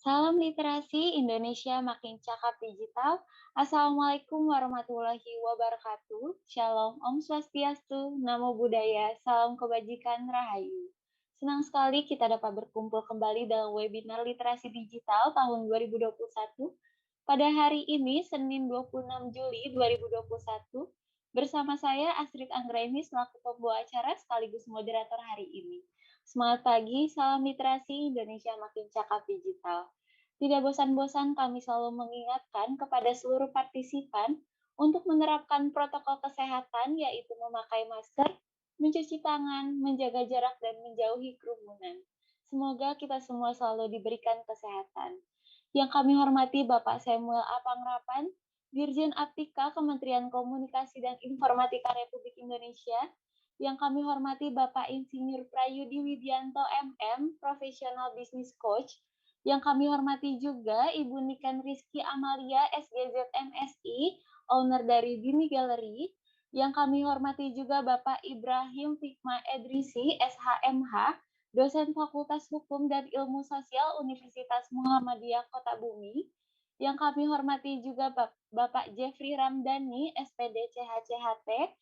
Salam literasi Indonesia makin cakap digital. Assalamualaikum warahmatullahi wabarakatuh. Shalom, Om Swastiastu, Namo Buddhaya, Salam Kebajikan, Rahayu. Senang sekali kita dapat berkumpul kembali dalam webinar literasi digital tahun 2021 pada hari ini, Senin 26 Juli 2021, bersama saya Astrid Anggraini selaku pembawa acara sekaligus moderator hari ini. Semangat pagi, salam literasi Indonesia makin cakap digital. Tidak bosan-bosan kami selalu mengingatkan kepada seluruh partisipan untuk menerapkan protokol kesehatan yaitu memakai masker, mencuci tangan, menjaga jarak, dan menjauhi kerumunan. Semoga kita semua selalu diberikan kesehatan. Yang kami hormati Bapak Samuel A. Pangrapan, Dirjen Aptika Kementerian Komunikasi dan Informatika Republik Indonesia. Yang kami hormati Bapak Insinyur Prayudi Widianto MM, Professional Business Coach. Yang kami hormati juga Ibu Niken Rizky Amalia, SGZ MSI, owner dari Dini Gallery. Yang kami hormati juga Bapak Ibrahim Fikma Edrisi, SHMH, dosen Fakultas Hukum dan Ilmu Sosial Universitas Muhammadiyah Kota Bumi. Yang kami hormati juga Bapak Jeffrey Ramdhani, SPD CHCHT,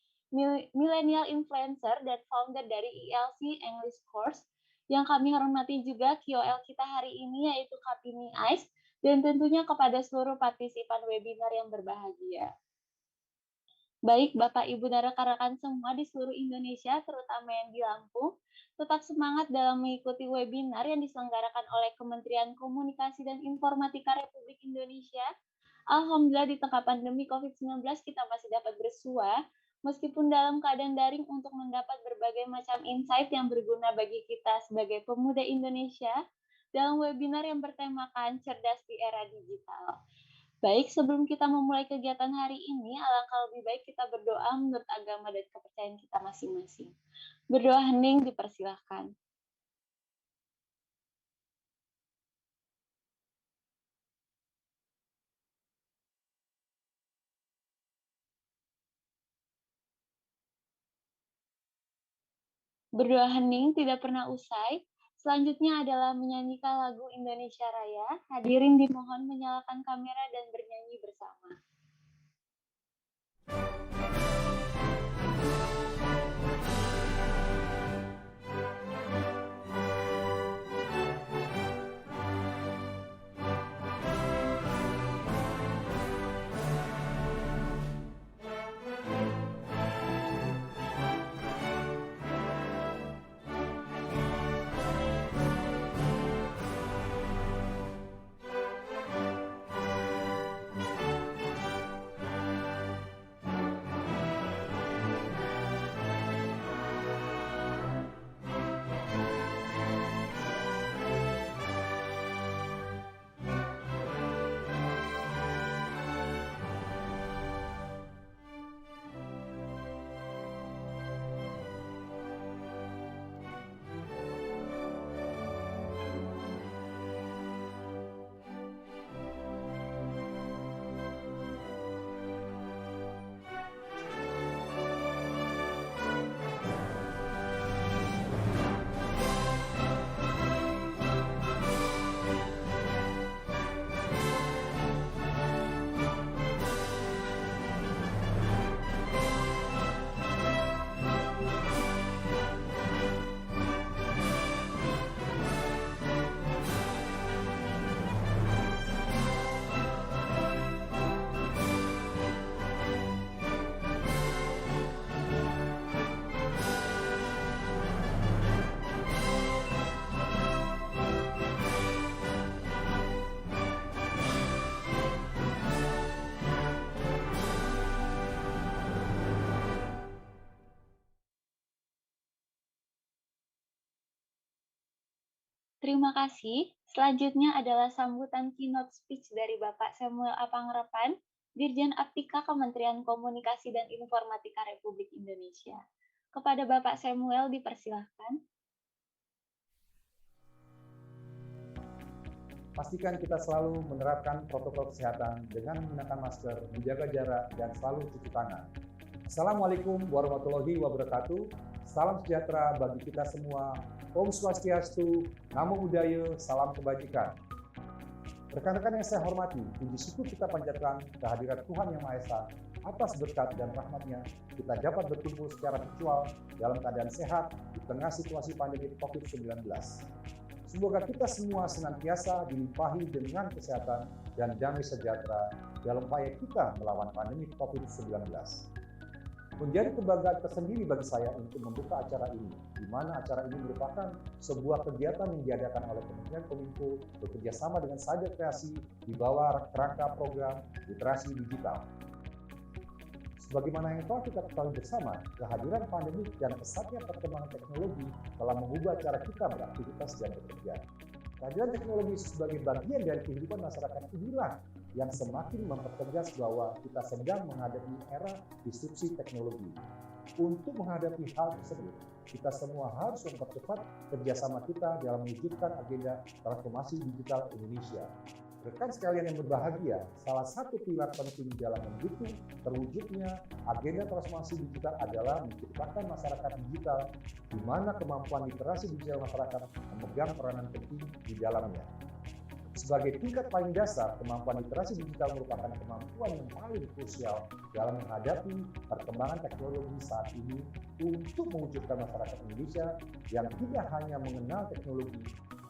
Millennial Influencer dan founder dari ILC English Course. Yang kami hormati juga KOL kita hari ini yaitu Kapini Ais, dan tentunya kepada seluruh partisipan webinar yang berbahagia. Baik Bapak Ibu dan rekan-rekan semua di seluruh Indonesia, terutama yang di Lampung, tetap semangat dalam mengikuti webinar yang diselenggarakan oleh Kementerian Komunikasi dan Informatika Republik Indonesia. Alhamdulillah di tengah pandemi COVID-19 kita masih dapat bersua, meskipun dalam keadaan daring untuk mendapat berbagai macam insight yang berguna bagi kita sebagai pemuda Indonesia dalam webinar yang bertemakan Cerdas di Era Digital. Baik, sebelum kita memulai kegiatan hari ini, alangkah lebih baik kita berdoa menurut agama dan kepercayaan kita masing-masing. Berdoa hening dipersilahkan. Berdoa hening tidak pernah usai. Selanjutnya adalah menyanyikan lagu Indonesia Raya. Hadirin dimohon menyalakan kamera dan bernyanyi bersama. Terima kasih. Selanjutnya adalah sambutan keynote speech dari Bapak Samuel A. Pangrapan, Dirjen Aptika Kementerian Komunikasi dan Informatika Republik Indonesia. Kepada Bapak Samuel dipersilahkan. Pastikan kita selalu menerapkan protokol kesehatan dengan menggunakan masker, menjaga jarak, dan selalu cuci tangan. Assalamualaikum warahmatullahi wabarakatuh. Salam sejahtera bagi kita semua. Om Swastiastu, Namo Buddhaya, salam kebajikan. Rekan-rekan yang saya hormati, puji syukur kita panjatkan kehadiran Tuhan Yang Maha Esa atas berkat dan rahmat-Nya kita dapat berkumpul secara virtual dalam keadaan sehat di tengah situasi pandemi COVID-19. Semoga kita semua senantiasa dilimpahi dengan kesehatan dan damai sejahtera dalam upaya kita melawan pandemi COVID-19. Menjadi kebanggaan tersendiri bagi saya untuk membuka acara ini, di mana acara ini merupakan sebuah kegiatan yang diadakan oleh Kementerian Kominfo bekerjasama dengan Cyber Kreasi di bawah kerangka program literasi digital. Sebagaimana yang telah kita ketahui bersama, kehadiran pandemi dan pesatnya perkembangan teknologi telah mengubah cara kita beraktivitas dan bekerja. Kehadiran teknologi sebagai bagian dari kehidupan masyarakat inilah yang semakin mempertegas bahwa kita sedang menghadapi era disrupsi teknologi. Untuk menghadapi hal tersebut, kita semua harus mempercepat kerjasama kita dalam mewujudkan agenda transformasi digital Indonesia. Rekan sekalian yang berbahagia, salah satu pilar penting dalam mendukung terwujudnya agenda transformasi digital adalah menciptakan masyarakat digital di mana kemampuan literasi digital masyarakat memegang peranan penting di dalamnya. Sebagai tingkat paling dasar, kemampuan literasi digital merupakan kemampuan yang paling krusial dalam menghadapi perkembangan teknologi saat ini untuk mewujudkan masyarakat Indonesia yang tidak hanya mengenal teknologi,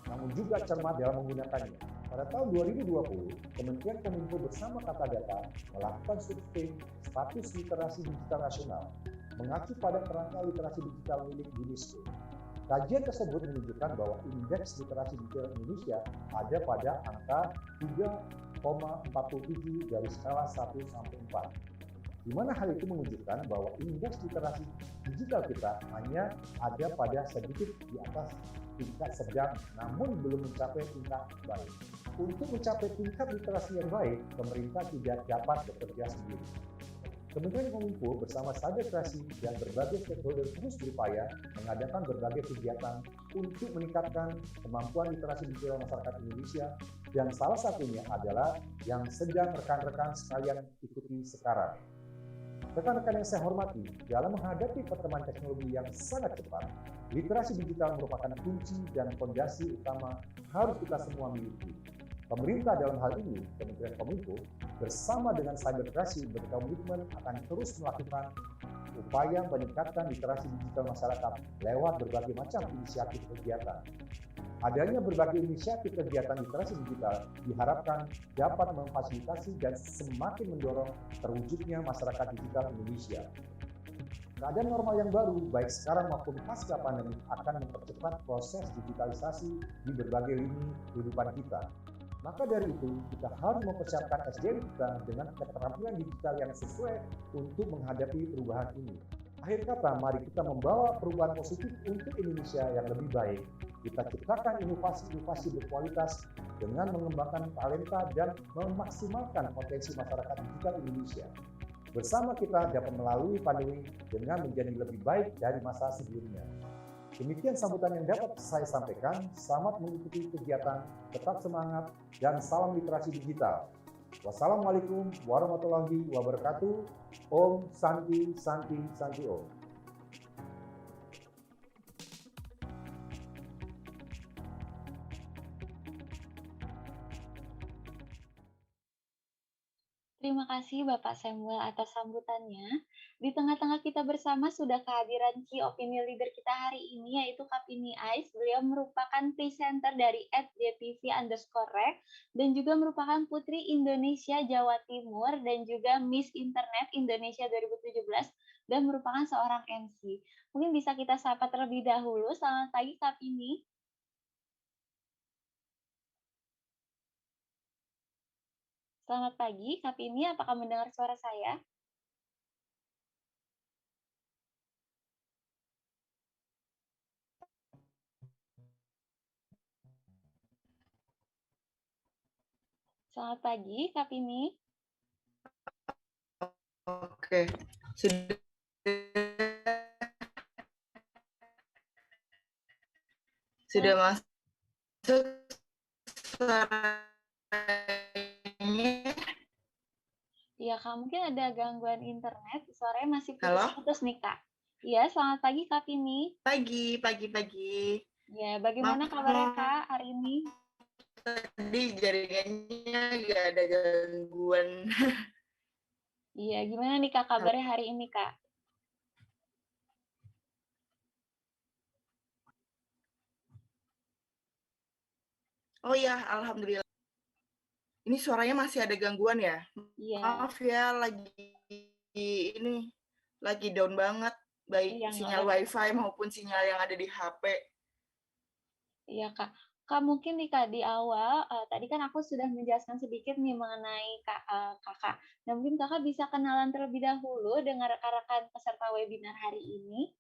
namun juga cermat dalam menggunakannya. Pada tahun 2020, Kementerian Kominfo bersama Kata Data melakukan survei status literasi digital nasional, mengacu pada kerangka literasi digital milik UNESCO. Kajian tersebut menunjukkan bahwa indeks literasi digital Indonesia ada pada angka 3,47 dari skala 1 sampai 4. Di mana hal itu menunjukkan bahwa indeks literasi digital kita hanya ada pada sedikit di atas tingkat sedang, namun belum mencapai tingkat baik. Untuk mencapai tingkat literasi yang baik, pemerintah tidak dapat bekerja sendiri. Kementerian Kominfo bersama Cyber Kreasi dan berbagai stakeholder terus berupaya mengadakan berbagai kegiatan untuk meningkatkan kemampuan literasi digital masyarakat Indonesia, dan salah satunya adalah yang sedang rekan-rekan sekalian ikuti sekarang. Rekan-rekan yang saya hormati, dalam menghadapi perkembangan teknologi yang sangat cepat, literasi digital merupakan kunci dan fondasi utama harus kita semua miliki. Pemerintah dalam hal ini, Kementerian Kominfo, bersama dengan Cyber Kreasi berkomitmen akan terus melakukan upaya meningkatkan literasi digital masyarakat lewat berbagai macam inisiatif kegiatan. Adanya berbagai inisiatif kegiatan literasi digital diharapkan dapat memfasilitasi dan semakin mendorong terwujudnya masyarakat digital Indonesia. Keadaan normal yang baru, baik sekarang maupun pasca pandemi, akan mempercepat proses digitalisasi di berbagai lini kehidupan kita. Maka dari itu, kita harus mempersiapkan SDM kita dengan keterampilan digital yang sesuai untuk menghadapi perubahan ini. Akhir kata, mari kita membawa perubahan positif untuk Indonesia yang lebih baik. Kita ciptakan inovasi-inovasi berkualitas dengan mengembangkan talenta dan memaksimalkan potensi masyarakat digital Indonesia. Bersama kita dapat melalui pandemi dengan menjadi lebih baik dari masa sebelumnya. Demikian sambutan yang dapat saya sampaikan. Selamat mengikuti kegiatan, tetap semangat, dan salam literasi digital. Wassalamualaikum warahmatullahi wabarakatuh. Om Santi Santi Santi Om. Terima kasih Bapak Samuel atas sambutannya. Di tengah-tengah kita bersama sudah kehadiran Key Opinion Leader kita hari ini, yaitu Kapini Ais. Beliau merupakan presenter dari @dtv_rek dan juga merupakan Putri Indonesia Jawa Timur dan juga Miss Internet Indonesia 2017 dan merupakan seorang MC. Mungkin bisa kita sapa terlebih dahulu. Selamat pagi Kapini. Selamat pagi, Kapini. Apakah mendengar suara saya? Selamat pagi, Kapini. Oke, sudah masuk suaranya. Iya, Kak, mungkin ada gangguan internet, suaranya masih Halo? putus-putus nih, Kak. Iya, selamat pagi, Kapini. Pagi. Ya, bagaimana Maaf, kabarnya, Kak, hari ini? tadi jaringannya nggak ada gangguan. Iya, gimana nih Kak kabarnya hari ini Kak? Oh ya, alhamdulillah. Ini suaranya masih ada gangguan ya? Iya, Maaf ya, ini lagi down banget, baik iya nggak sinyal apa-apa. WiFi maupun sinyal yang ada di HP. Iya Kak. Kak mungkin nih Kak di awal, tadi kan aku sudah menjelaskan sedikit nih mengenai Kakak. Nah mungkin Kakak bisa kenalan terlebih dahulu dengan rekan-rekan peserta webinar hari ini.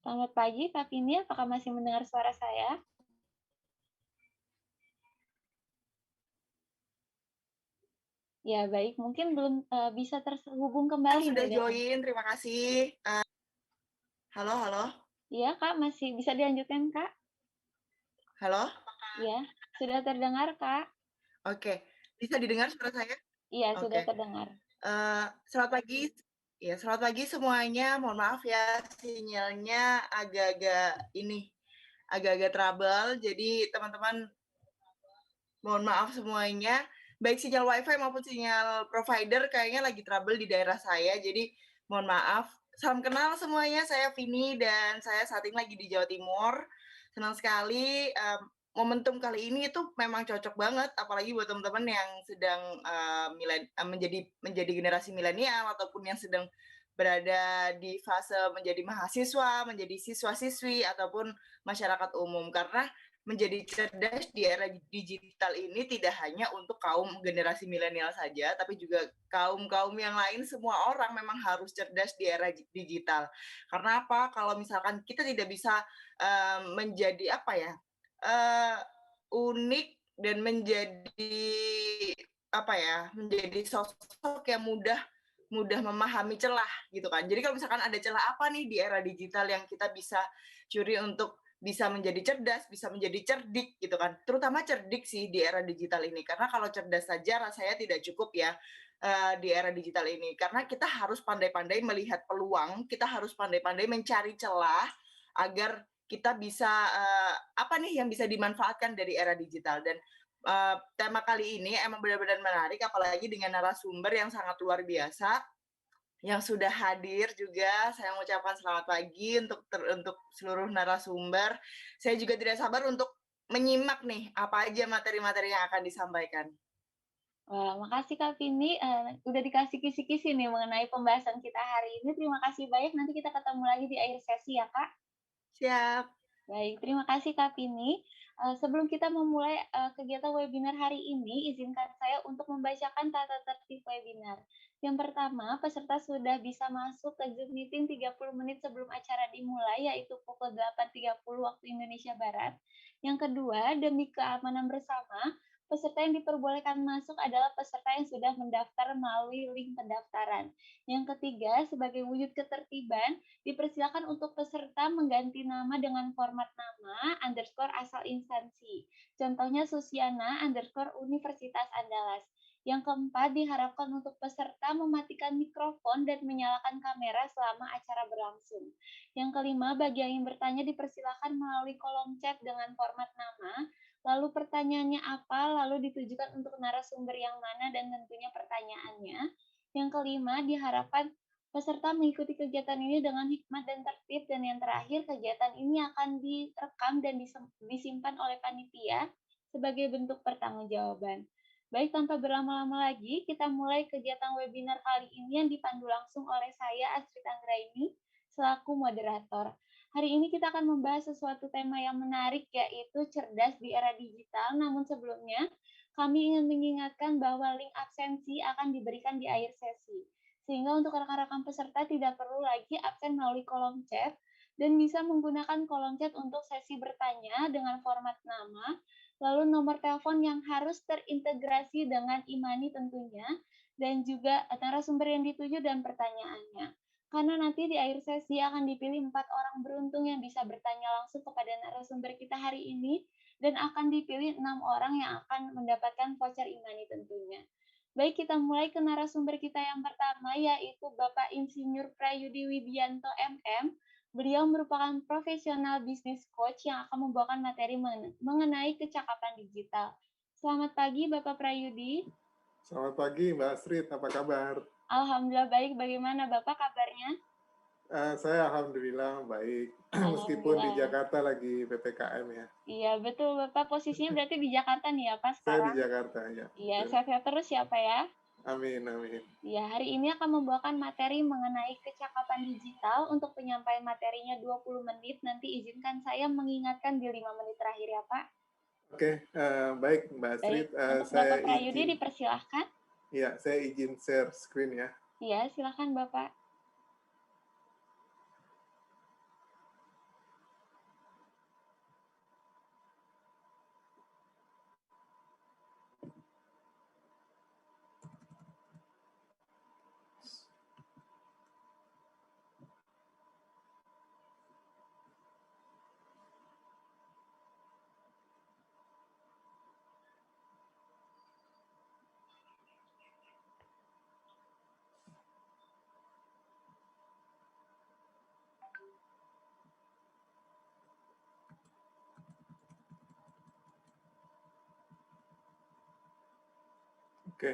Selamat pagi Kak Vini, apakah masih mendengar suara saya? Ya baik, mungkin belum, bisa terhubung Yang kembali sudah nih dengan join, terima kasih. Halo, halo, iya Kak, masih bisa dilanjutkan Kak? halo. Iya, sudah terdengar Kak? Oke, bisa didengar suara saya? Iya, sudah Oke. terdengar. Selamat pagi, ya selamat pagi semuanya. Mohon maaf ya sinyalnya agak-agak trouble. Jadi teman-teman mohon maaf semuanya. Baik sinyal WiFi maupun sinyal provider kayaknya lagi trouble di daerah saya. Jadi mohon maaf. Salam kenal semuanya. Saya Vini dan saya saat ini lagi di Jawa Timur. Senang sekali. Momentum kali ini itu memang cocok banget, apalagi buat teman-teman yang sedang menjadi generasi milenial ataupun yang sedang berada di fase menjadi mahasiswa, menjadi siswa-siswi ataupun masyarakat umum. Karena menjadi cerdas di era digital ini tidak hanya untuk kaum generasi milenial saja, tapi juga kaum-kaum yang lain, semua orang memang harus cerdas di era digital. Karena apa? Kalau misalkan kita tidak bisa menjadi apa ya, uh, unik dan menjadi apa ya, menjadi sosok yang mudah mudah memahami celah gitu kan. Jadi kalau misalkan ada celah apa nih di era digital yang kita bisa curi untuk bisa menjadi cerdas, bisa menjadi cerdik gitu kan. Terutama cerdik sih di era digital ini. Karena kalau cerdas saja rasanya tidak cukup ya di era digital ini. Karena kita harus pandai-pandai melihat peluang, kita harus pandai-pandai mencari celah agar kita bisa apa nih yang bisa dimanfaatkan dari era digital. Dan tema kali ini emang benar-benar menarik, apalagi dengan narasumber yang sangat luar biasa yang sudah hadir juga. Saya mengucapkan selamat pagi untuk seluruh narasumber. Saya juga tidak sabar untuk menyimak nih apa aja materi-materi yang akan disampaikan. Wah, makasih Kak Vini, udah dikasih kisi-kisi nih mengenai pembahasan kita hari ini. Terima kasih banyak, nanti kita ketemu lagi di akhir sesi ya, Kak. Siap. Baik, terima kasih Kak Vini. Sebelum kita memulai kegiatan webinar hari ini, izinkan saya untuk membacakan tata tertib webinar. Yang pertama, peserta sudah bisa masuk ke Zoom meeting 30 menit sebelum acara dimulai, yaitu pukul 8.30 waktu Indonesia Barat. Yang kedua, demi keamanan bersama, peserta yang diperbolehkan masuk adalah peserta yang sudah mendaftar melalui link pendaftaran. Yang ketiga, sebagai wujud ketertiban, dipersilakan untuk peserta mengganti nama dengan format nama underscore asal instansi. Contohnya Susiana underscore Universitas Andalas. Yang keempat, diharapkan untuk peserta mematikan mikrofon dan menyalakan kamera selama acara berlangsung. Yang kelima, bagi yang ingin bertanya dipersilakan melalui kolom chat dengan format nama, lalu pertanyaannya apa, lalu ditujukan untuk narasumber yang mana dan tentunya pertanyaannya. Yang kelima, diharapkan peserta mengikuti kegiatan ini dengan hikmat dan tertib, dan yang terakhir, kegiatan ini akan direkam dan disimpan oleh panitia sebagai bentuk pertanggungjawaban. Baik, tanpa berlama-lama lagi, kita mulai kegiatan webinar kali ini yang dipandu langsung oleh saya, Astrid Anggraini, selaku moderator. Hari ini kita akan membahas sesuatu tema yang menarik, yaitu cerdas di era digital. Namun sebelumnya, kami ingin mengingatkan bahwa link absensi akan diberikan di akhir sesi. Sehingga untuk rekan-rekan peserta tidak perlu lagi absen melalui kolom chat dan bisa menggunakan kolom chat untuk sesi bertanya dengan format nama, lalu nomor telepon yang harus terintegrasi dengan Imani tentunya, dan juga narasumber yang dituju dan pertanyaannya. Karena nanti di akhir sesi akan dipilih 4 orang beruntung yang bisa bertanya langsung kepada narasumber kita hari ini, dan akan dipilih 6 orang yang akan mendapatkan voucher Imani tentunya. Baik, kita mulai ke narasumber kita yang pertama, yaitu Bapak Insinyur Prayudi Wibianto MM, Beliau merupakan profesional bisnis coach yang akan membawakan materi mengenai kecakapan digital. Selamat pagi, Bapak Prayudi. Selamat pagi, Mbak Astrid. Apa kabar? Alhamdulillah baik. Bagaimana Bapak kabarnya? Saya alhamdulillah baik. Meskipun di Alhamdulillah. Jakarta lagi PPKM ya. Iya, betul Bapak. Posisinya berarti di Jakarta nih ya, Pak, Saya di sekarang? Jakarta ya. Iya, betul. sehat-sehat terus ya, Pak ya. Amin, amin. Ya, hari ini akan membawakan materi mengenai kecakapan digital. Untuk penyampaian materinya 20 menit. Nanti izinkan saya mengingatkan di 5 menit terakhir ya, Pak. Oke, baik Mbak Astrid. Baik, untuk Saya Bapak Prayudi izin, dipersilahkan. ya, saya izin share screen ya. Iya, silakan Bapak. Oke,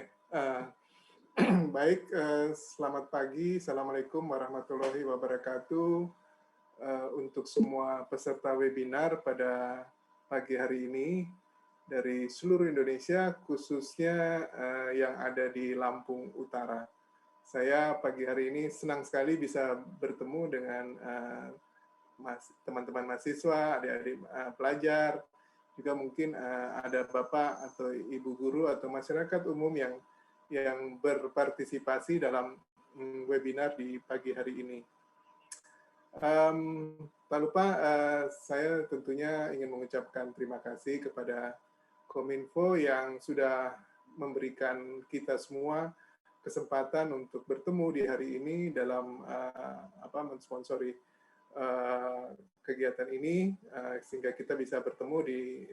baik. Selamat pagi. Assalamualaikum warahmatullahi wabarakatuh. Untuk semua peserta webinar pada pagi hari ini dari seluruh Indonesia, khususnya yang ada di Lampung Utara. Saya pagi hari ini senang sekali bisa bertemu dengan teman-teman mahasiswa, adik-adik pelajar, juga mungkin ada Bapak atau Ibu guru atau masyarakat umum yang berpartisipasi dalam webinar di pagi hari ini. Tak lupa saya tentunya ingin mengucapkan terima kasih kepada Kominfo yang sudah memberikan kita semua kesempatan untuk bertemu di hari ini dalam mensponsori kegiatan ini sehingga kita bisa bertemu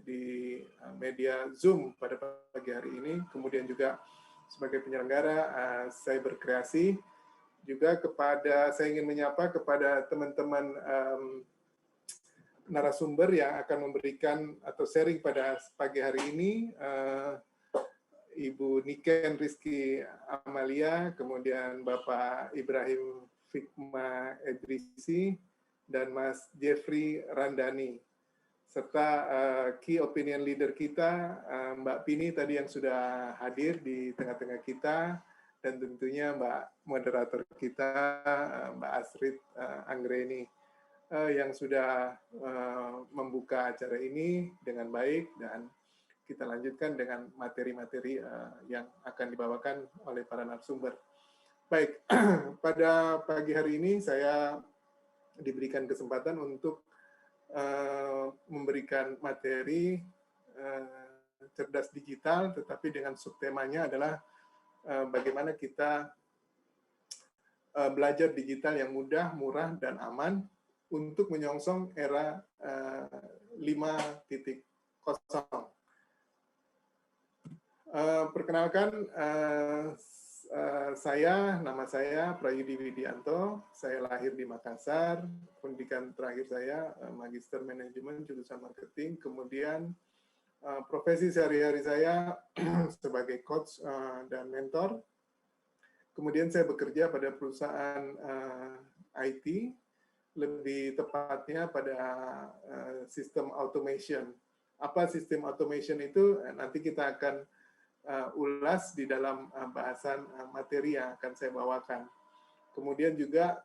di media Zoom pada pagi hari ini. Kemudian juga sebagai penyelenggara saya berkreasi juga saya ingin menyapa kepada teman-teman narasumber yang akan memberikan atau sharing pada pagi hari ini, Ibu Niken Rizky Amalia, kemudian Bapak Ibrahim Fikma Edrisi, dan Mas Jeffrey Randani, serta key opinion leader kita, Mbak Pini tadi yang sudah hadir di tengah-tengah kita, dan tentunya Mbak moderator kita, Mbak Astrid Anggreni, yang sudah membuka acara ini dengan baik, dan kita lanjutkan dengan materi-materi yang akan dibawakan oleh para narasumber. Baik, pada pagi hari ini saya diberikan kesempatan untuk memberikan materi cerdas digital, tetapi dengan subtemanya adalah bagaimana kita belajar digital yang mudah, murah, dan aman untuk menyongsong era 5.0. Perkenalkan, nama saya Prayudi Widianto, saya lahir di Makassar, pendidikan terakhir saya Magister Manajemen jurusan Marketing, kemudian profesi sehari-hari saya sebagai coach dan mentor, kemudian saya bekerja pada perusahaan IT, lebih tepatnya pada sistem automation. Apa sistem automation itu? Nanti kita akan ulas di dalam bahasan materi yang akan saya bawakan. Kemudian juga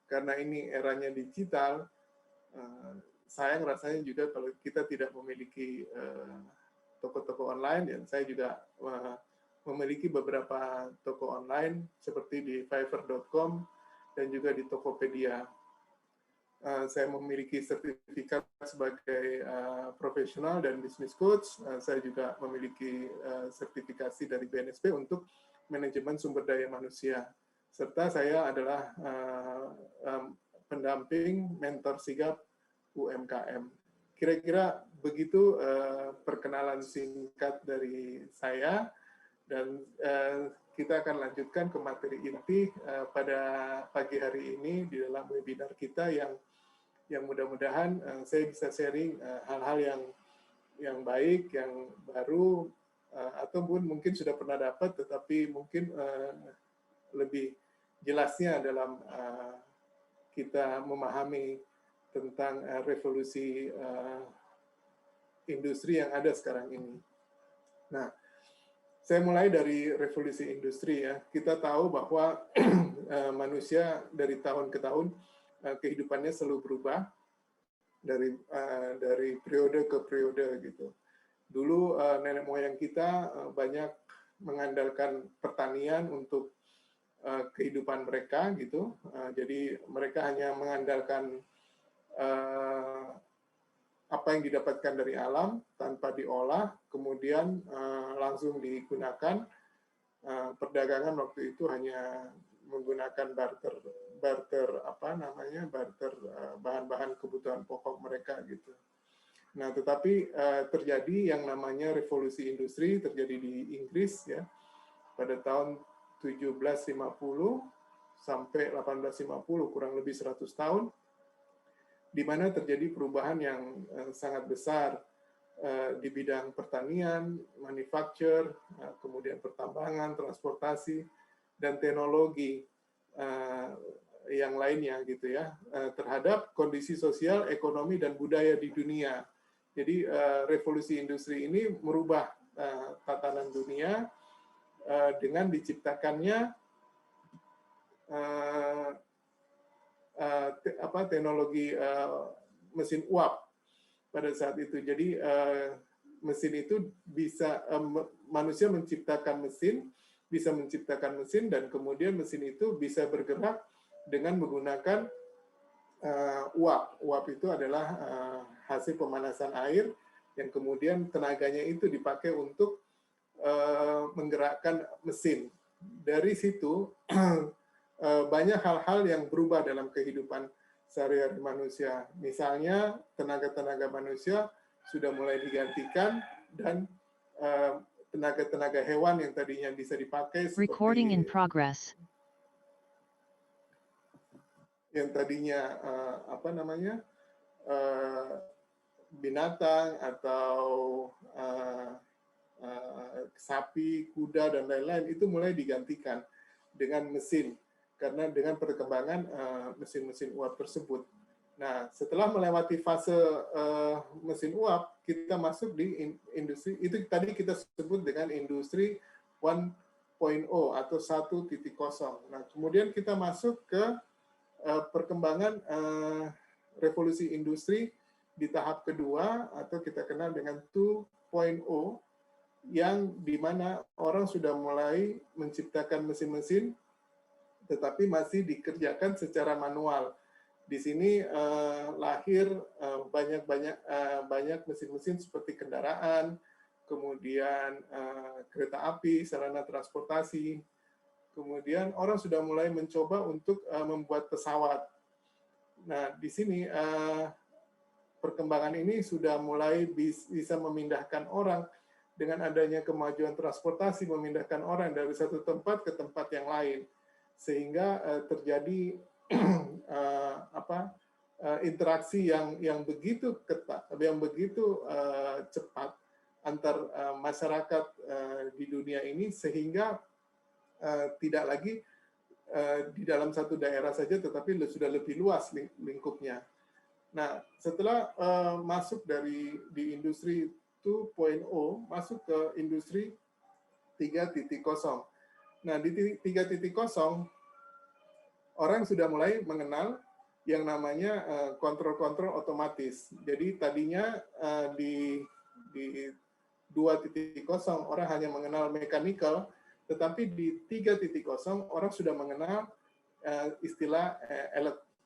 karena ini eranya digital, saya rasanya juga kalau kita tidak memiliki toko-toko online, dan saya juga memiliki beberapa toko online seperti di Fiverr.com dan juga di Tokopedia. Saya memiliki sertifikat sebagai profesional dan business coach. Saya juga memiliki sertifikasi dari BNSP untuk manajemen sumber daya manusia. Serta saya adalah pendamping mentor sigap UMKM. Kira-kira begitu perkenalan singkat dari saya. Dan kita akan lanjutkan ke materi inti pada pagi hari ini di dalam webinar kita yang mudah-mudahan saya bisa sharing hal-hal yang baik, yang baru, ataupun mungkin sudah pernah dapat, tetapi mungkin lebih jelasnya dalam kita memahami tentang revolusi industri yang ada sekarang ini. Nah, saya mulai dari revolusi industri ya. Kita tahu bahwa manusia dari tahun ke tahun kehidupannya selalu berubah dari periode ke periode gitu. Dulu nenek moyang kita banyak mengandalkan pertanian untuk kehidupan mereka gitu. Jadi mereka hanya mengandalkan apa yang didapatkan dari alam tanpa diolah, kemudian langsung digunakan. Perdagangan waktu itu hanya menggunakan barter bahan-bahan kebutuhan pokok mereka gitu. Nah, tetapi terjadi yang namanya revolusi industri terjadi di Inggris ya pada tahun 1750 sampai 1850, kurang lebih 100 tahun, di mana terjadi perubahan yang sangat besar di bidang pertanian, manufacture, kemudian pertambangan, transportasi, dan teknologi yang lainnya gitu ya, terhadap kondisi sosial, ekonomi, dan budaya di dunia. Jadi revolusi industri ini merubah tatanan dunia dengan diciptakannya teknologi mesin uap pada saat itu. Jadi mesin itu bisa manusia menciptakan mesin, bisa menciptakan mesin, dan kemudian mesin itu bisa bergerak dengan menggunakan uap. Uap itu adalah hasil pemanasan air yang kemudian tenaganya itu dipakai untuk menggerakkan mesin. Dari situ banyak hal-hal yang berubah dalam kehidupan sehari-hari manusia. Misalnya tenaga-tenaga manusia sudah mulai digantikan dan tenaga-tenaga hewan yang tadinya bisa dipakai seperti yang tadinya binatang atau sapi, kuda, dan lain-lain itu mulai digantikan dengan mesin karena dengan perkembangan mesin-mesin uap tersebut. Nah, setelah melewati fase mesin uap, kita masuk di industri, itu tadi kita sebut dengan industri 1.0 atau 1.0. Nah, kemudian kita masuk ke perkembangan revolusi industri di tahap kedua atau kita kenal dengan 2.0, yang dimana orang sudah mulai menciptakan mesin-mesin tetapi masih dikerjakan secara manual. Di sini lahir banyak mesin-mesin seperti kendaraan, kemudian kereta api, sarana transportasi. Kemudian orang sudah mulai mencoba untuk membuat pesawat. Nah, di sini perkembangan ini sudah mulai bisa memindahkan orang dengan adanya kemajuan transportasi, memindahkan orang dari satu tempat ke tempat yang lain, sehingga terjadi interaksi yang begitu ketat, yang begitu cepat antar masyarakat di dunia ini, sehingga tidak lagi di dalam satu daerah saja, tetapi sudah lebih luas lingkupnya. Nah, setelah masuk di industri 2.0, masuk ke industri 3.0. Nah, di 3.0, orang sudah mulai mengenal yang namanya kontrol-kontrol otomatis. Jadi tadinya di 2.0 orang hanya mengenal mechanical, tetapi di 3.0 orang sudah mengenal istilah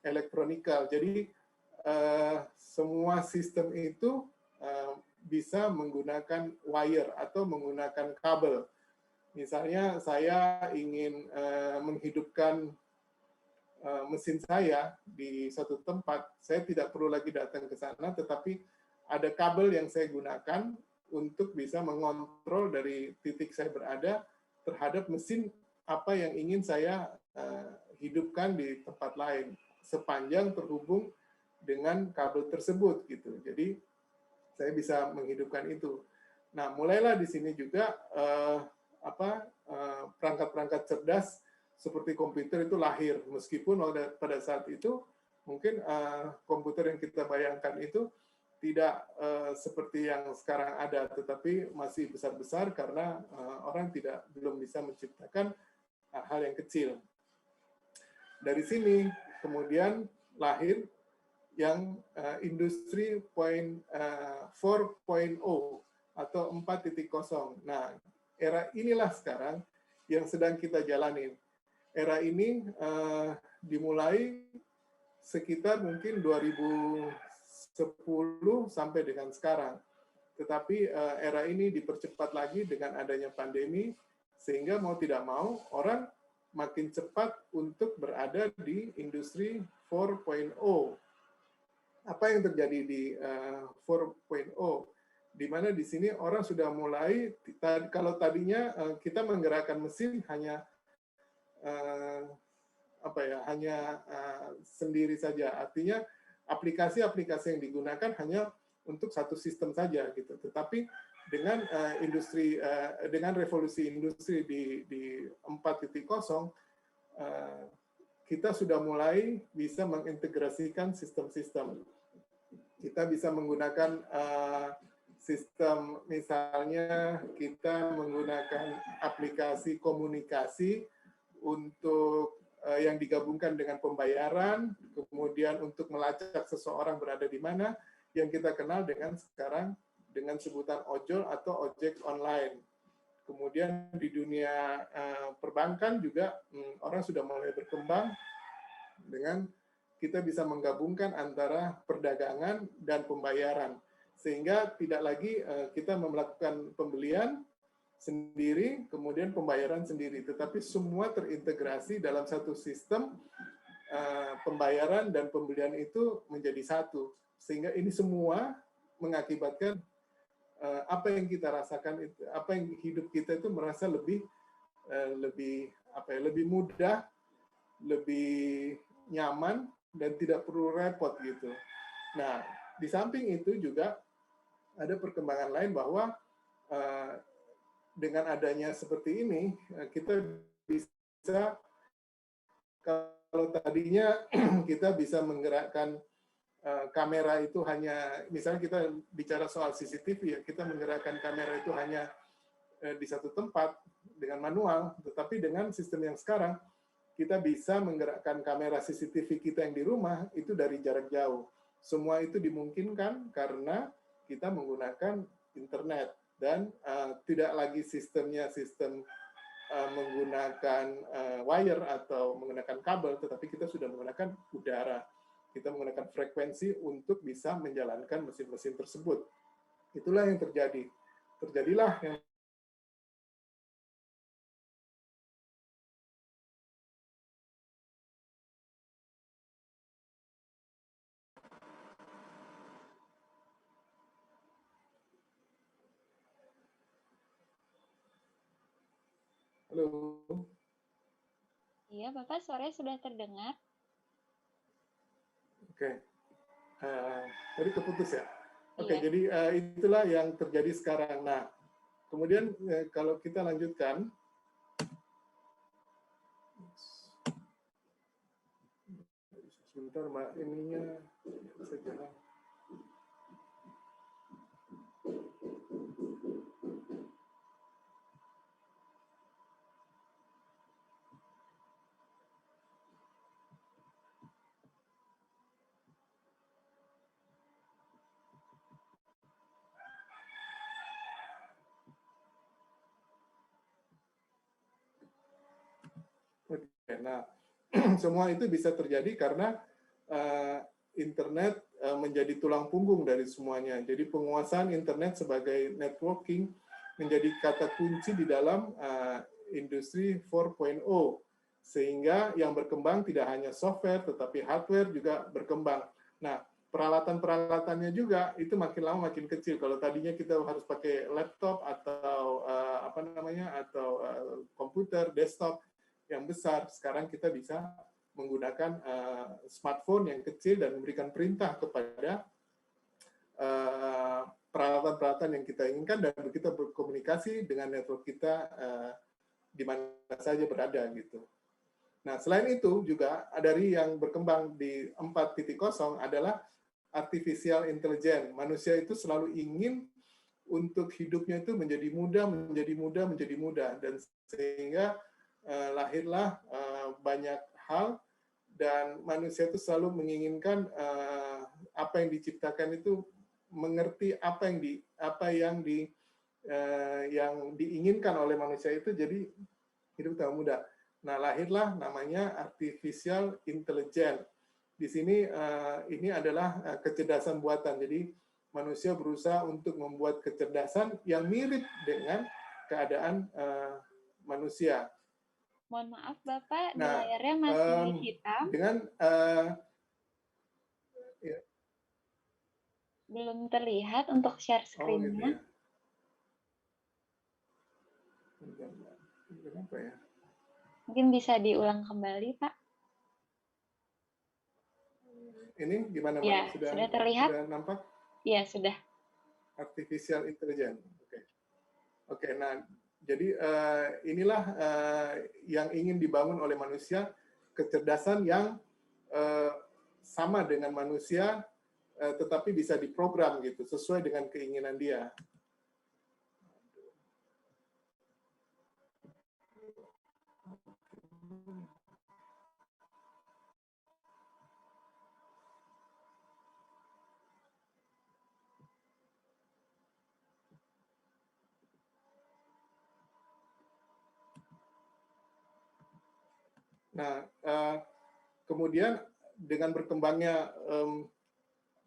elektronikal. Jadi semua sistem itu bisa menggunakan wire atau menggunakan kabel. Misalnya saya ingin menghidupkan mesin saya di suatu tempat, saya tidak perlu lagi datang ke sana, tetapi ada kabel yang saya gunakan untuk bisa mengontrol dari titik saya berada terhadap mesin apa yang ingin saya hidupkan di tempat lain sepanjang terhubung dengan kabel tersebut gitu. Jadi saya bisa menghidupkan itu. Nah, mulailah di sini juga perangkat-perangkat cerdas seperti komputer itu lahir, meskipun pada saat itu mungkin komputer yang kita bayangkan itu tidak seperti yang sekarang ada, tetapi masih besar-besar karena orang belum bisa menciptakan hal yang kecil. Dari sini kemudian lahir yang industri 4.0 atau 4.0. Nah, era inilah sekarang yang sedang kita jalani. Era ini dimulai sekitar mungkin 2010 sampai dengan sekarang. Tetapi era ini dipercepat lagi dengan adanya pandemi, sehingga mau tidak mau orang makin cepat untuk berada di industri 4.0. Apa yang terjadi di 4.0? Di mana di sini orang sudah mulai, kalau tadinya kita menggerakkan mesin hanya sendiri saja, artinya aplikasi-aplikasi yang digunakan hanya untuk satu sistem saja gitu. Tetapi dengan dengan revolusi industri di 4.0, kita sudah mulai bisa mengintegrasikan sistem-sistem. Kita bisa menggunakan sistem, misalnya kita menggunakan aplikasi komunikasi untuk yang digabungkan dengan pembayaran, kemudian untuk melacak seseorang berada di mana, yang kita kenal sekarang dengan sebutan ojol atau ojek online. Kemudian di dunia perbankan juga orang sudah mulai berkembang dengan kita bisa menggabungkan antara perdagangan dan pembayaran. Sehingga tidak lagi kita melakukan pembelian sendiri, kemudian pembayaran sendiri, tetapi semua terintegrasi dalam satu sistem pembayaran dan pembelian itu menjadi satu. Sehingga ini semua mengakibatkan apa yang kita rasakan, apa yang hidup kita itu merasa lebih mudah, lebih nyaman, dan tidak perlu repot gitu. Nah, di samping itu juga ada perkembangan lain bahwa dengan adanya seperti ini, kita bisa, kalau tadinya kita bisa menggerakkan kamera itu hanya, misalnya kita bicara soal CCTV, ya, kita menggerakkan kamera itu hanya di satu tempat dengan manual, tetapi dengan sistem yang sekarang, kita bisa menggerakkan kamera CCTV kita yang di rumah itu dari jarak jauh. Semua itu dimungkinkan karena kita menggunakan internet dan tidak lagi sistem menggunakan wire atau menggunakan kabel, tetapi kita sudah menggunakan udara. Kita menggunakan frekuensi untuk bisa menjalankan mesin-mesin tersebut. Itulah yang terjadi. Terjadilah yang Halo. Iya, Bapak, suaranya sudah terdengar. Oke. Tadi keputus ya? Oke, Iya. jadi itulah yang terjadi sekarang. Nah, kemudian kalau kita lanjutkan, sebentar Mbak, ininya bisa jalan. Oke, nah semua itu bisa terjadi karena internet menjadi tulang punggung dari semuanya. Jadi penguasaan internet sebagai networking menjadi kata kunci di dalam industri 4.0, sehingga yang berkembang tidak hanya software tetapi hardware juga berkembang. Nah, peralatan-peralatannya juga itu makin lama makin kecil. Kalau tadinya kita harus pakai laptop atau komputer desktop yang besar, sekarang kita bisa menggunakan smartphone yang kecil dan memberikan perintah kepada peralatan-peralatan yang kita inginkan dan kita berkomunikasi dengan network kita di mana saja berada gitu. Nah, selain itu juga dari yang berkembang di 4.0 adalah artificial intelligence. Manusia itu selalu ingin untuk hidupnya itu menjadi mudah, menjadi mudah, menjadi mudah, dan sehingga lahirlah banyak hal, dan manusia itu selalu menginginkan apa yang diciptakan itu mengerti apa yang diinginkan oleh manusia itu jadi hidup tambah mudah. Nah, lahirlah namanya artificial intelligence. Di sini ini adalah kecerdasan buatan. Jadi manusia berusaha untuk membuat kecerdasan yang mirip dengan keadaan manusia. Mohon maaf Bapak, di Nah, layarnya masih hitam. dengan Belum terlihat untuk share screen-nya. Gitu ya. Kenapa ya? Mungkin bisa diulang kembali, Pak. Ini gimana, Mbak? Ya, sudah terlihat? Sudah nampak? Ya, sudah. Artificial intelligence. Oke. Nah, jadi inilah yang ingin dibangun oleh manusia, kecerdasan yang sama dengan manusia, tetapi bisa diprogram gitu, sesuai dengan keinginan dia. Nah, kemudian dengan berkembangnya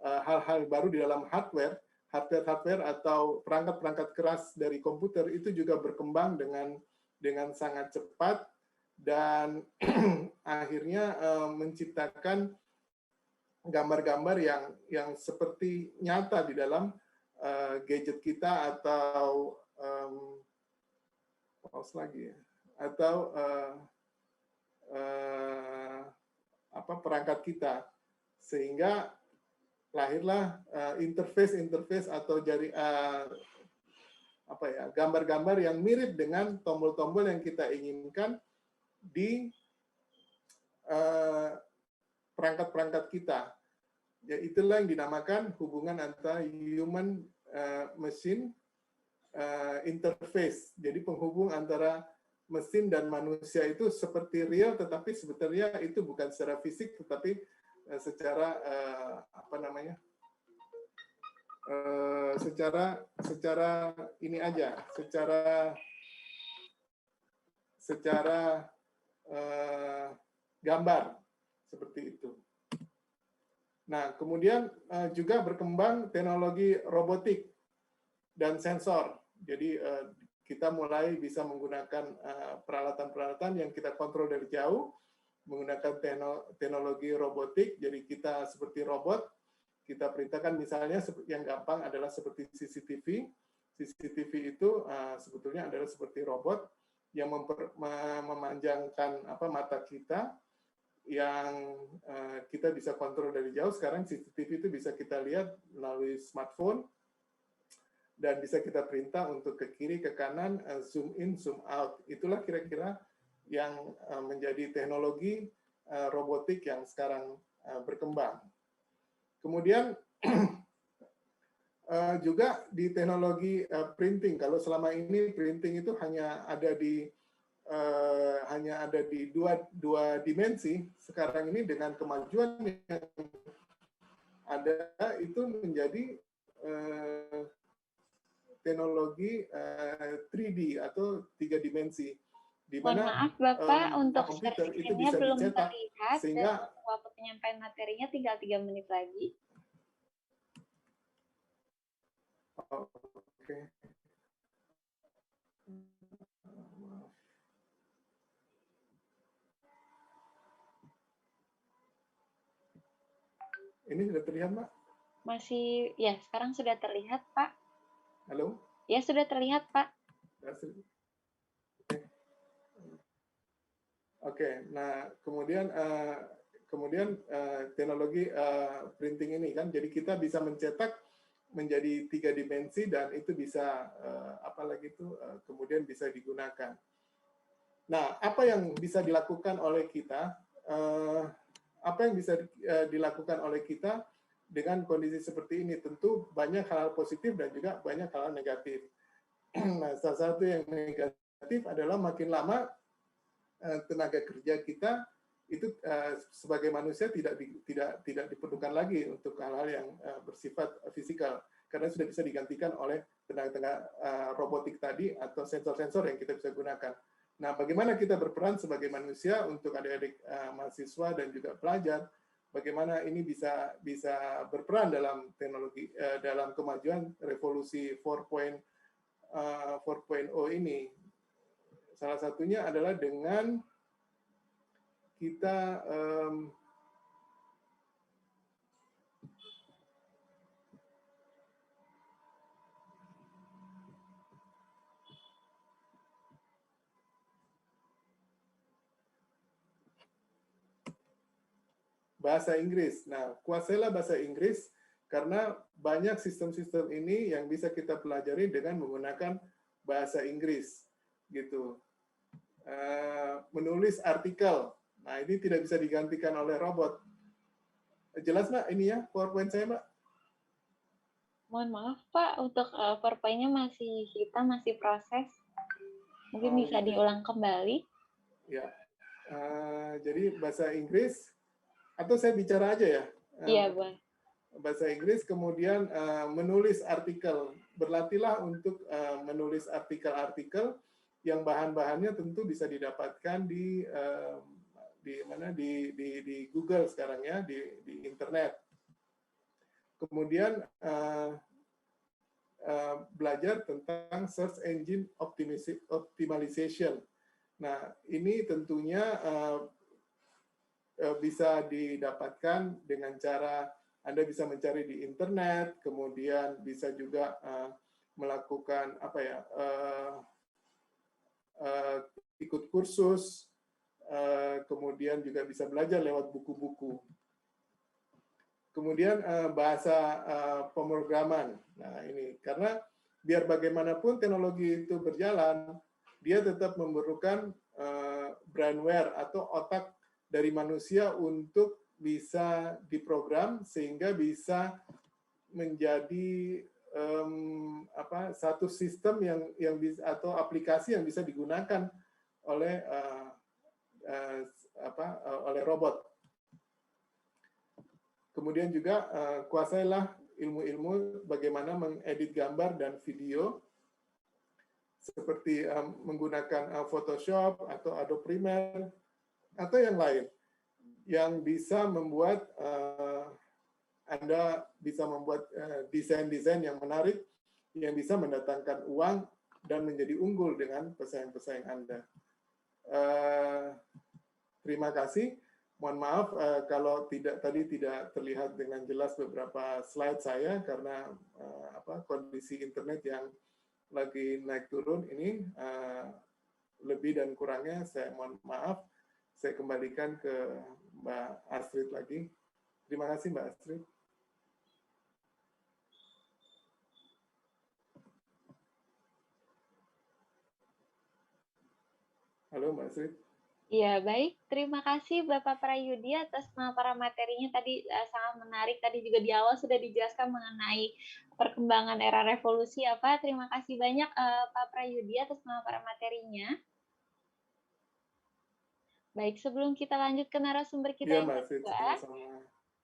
hal-hal baru di dalam hardware atau perangkat-perangkat keras dari komputer itu juga berkembang dengan sangat cepat dan akhirnya menciptakan gambar-gambar yang seperti nyata di dalam gadget kita atau perangkat kita, sehingga lahirlah interface atau gambar-gambar yang mirip dengan tombol-tombol yang kita inginkan di perangkat-perangkat kita. Ya, itulah yang dinamakan hubungan antara human machine interface. Jadi penghubung antara mesin dan manusia itu seperti real, tetapi sebetulnya itu bukan secara fisik, tetapi secara secara ini aja, secara gambar seperti itu. Nah, kemudian juga berkembang teknologi robotik dan sensor. Jadi kita mulai bisa menggunakan peralatan-peralatan yang kita kontrol dari jauh, menggunakan teknologi robotik. Jadi kita seperti robot, kita perintahkan misalnya yang gampang adalah seperti CCTV. CCTV itu sebetulnya adalah seperti robot yang memanjangkan mata kita, yang kita bisa kontrol dari jauh. Sekarang CCTV itu bisa kita lihat melalui smartphone, dan bisa kita perintah untuk ke kiri, ke kanan, zoom in, zoom out. Itulah kira-kira yang menjadi teknologi robotik yang sekarang berkembang. Kemudian juga di teknologi printing. Kalau selama ini printing itu hanya ada di dua dimensi, sekarang ini dengan kemajuan yang ada itu menjadi teknologi 3D atau 3 dimensi, di mana maaf Bapak, untuk komputer itu screen-nya bisa belum dicetak, terlihat, sehingga dan waktu penyampaian materinya tinggal 3 menit lagi. Oke. Ini sudah terlihat, Mbak? Masih ya, sekarang sudah terlihat, Pak. Halo? Ya, sudah terlihat, Pak. Oke, nah kemudian teknologi printing ini kan, jadi kita bisa mencetak menjadi 3 dimensi dan itu bisa apalagi itu kemudian bisa digunakan. Nah, apa yang bisa dilakukan oleh kita? Apa yang bisa dilakukan oleh kita dengan kondisi seperti ini? Tentu banyak hal positif dan juga banyak hal negatif. Nah, salah satu yang negatif adalah makin lama tenaga kerja kita itu sebagai manusia tidak diperlukan lagi untuk hal-hal yang bersifat fisikal karena sudah bisa digantikan oleh tenaga robotik tadi atau sensor-sensor yang kita bisa gunakan. Nah, bagaimana kita berperan sebagai manusia untuk adik-adik mahasiswa dan juga pelajar, bagaimana ini bisa berperan dalam teknologi dalam kemajuan revolusi 4.0 ini. Salah satunya adalah dengan kita bahasa Inggris. Nah, kuasailah bahasa Inggris karena banyak sistem-sistem ini yang bisa kita pelajari dengan menggunakan bahasa Inggris, gitu. Menulis artikel, nah ini tidak bisa digantikan oleh robot. Jelas Mbak ini ya PowerPoint saya Mbak? Mohon maaf, Pak, untuk PowerPoint-nya kita masih proses. Mungkin bisa gitu. diulang kembali. Ya, jadi bahasa Inggris, atau saya bicara aja ya? Iya, boleh. Bahasa Inggris, kemudian menulis artikel. Berlatihlah untuk menulis artikel-artikel yang bahan-bahannya tentu bisa didapatkan di Google sekarang ya, di internet. Kemudian belajar tentang search engine optimization. Nah, ini tentunya bisa didapatkan dengan cara Anda bisa mencari di internet, kemudian bisa juga melakukan ikut kursus, kemudian juga bisa belajar lewat buku-buku. Kemudian bahasa pemrograman. Nah, ini karena biar bagaimanapun teknologi itu berjalan, dia tetap memerlukan brainware atau otak dari manusia untuk bisa diprogram sehingga bisa menjadi satu sistem yang bisa atau aplikasi yang bisa digunakan oleh oleh robot. Kemudian juga kuasailah ilmu-ilmu bagaimana mengedit gambar dan video seperti menggunakan Photoshop atau Adobe Premiere atau yang lain yang bisa membuat Anda bisa membuat desain-desain yang menarik yang bisa mendatangkan uang dan menjadi unggul dengan pesaing-pesaing Anda. Terima kasih. Mohon maaf kalau tadi tidak terlihat dengan jelas beberapa slide saya karena kondisi internet yang lagi naik turun ini lebih dan kurangnya saya mohon maaf. Saya kembalikan ke Mbak Astrid lagi. Terima kasih Mbak Astrid. Halo Mbak Astrid. Iya, baik. Terima kasih Bapak Prayudi atas pemaparan materinya tadi sangat menarik. Tadi juga di awal sudah dijelaskan mengenai perkembangan era revolusi ya Pak. Terima kasih banyak Pak Prayudi atas pemaparan materinya. Baik, sebelum kita lanjut ke narasumber kita yang kedua,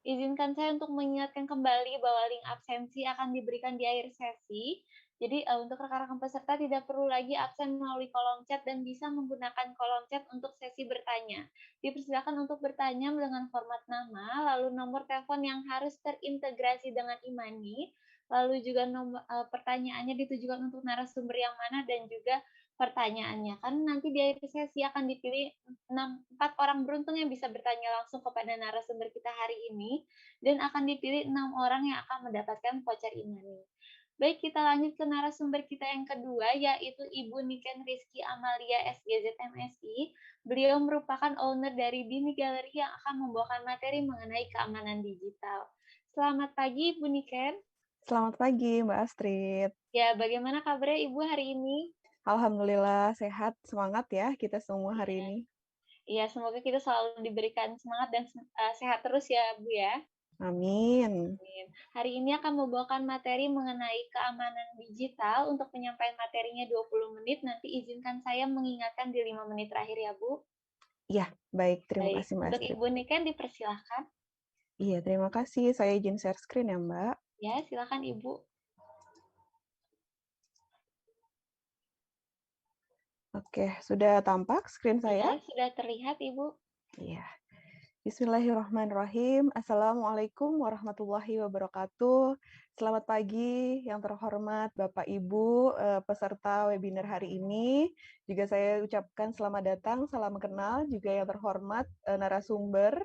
izinkan saya untuk mengingatkan kembali bahwa link absensi akan diberikan di akhir sesi. Jadi untuk rekan-rekan peserta tidak perlu lagi absen melalui kolom chat dan bisa menggunakan kolom chat untuk sesi bertanya. Dipersilakan untuk bertanya dengan format nama, lalu nomor telepon yang harus terintegrasi dengan e-money, lalu juga nomor pertanyaannya ditujukan untuk narasumber yang mana dan juga pertanyaannya. Kan nanti di akhir sesi akan dipilih 4 orang beruntung yang bisa bertanya langsung kepada narasumber kita hari ini, dan akan dipilih 6 orang yang akan mendapatkan voucher e-money. Baik, kita lanjut ke narasumber kita yang kedua, yaitu Ibu Niken Rizky Amalia SGZ MSI. Beliau merupakan owner dari Dini Gallery yang akan membawakan materi mengenai keamanan digital. Selamat pagi, Ibu Niken. Selamat pagi, Mbak Astrid. Ya, bagaimana kabarnya Ibu hari ini? Alhamdulillah sehat, semangat ya kita semua hari ini. Iya, semoga kita selalu diberikan semangat dan sehat terus ya, Bu ya. Amin. Hari ini akan membawakan materi mengenai keamanan digital. Untuk penyampaian materinya 20 menit, nanti izinkan saya mengingatkan di 5 menit terakhir ya, Bu. Iya, baik. Terima Baik, kasih, Mbak untuk Astrid. Ibu Niken dipersilahkan. Iya, terima kasih. Saya izin share screen ya, Mbak. Ya, silakan Ibu. Oke, sudah tampak screen saya? Ya, sudah terlihat, Ibu. Iya. Bismillahirrahmanirrahim. Assalamualaikum warahmatullahi wabarakatuh. Selamat pagi yang terhormat Bapak Ibu peserta webinar hari ini. Juga saya ucapkan selamat datang, salam kenal juga yang terhormat narasumber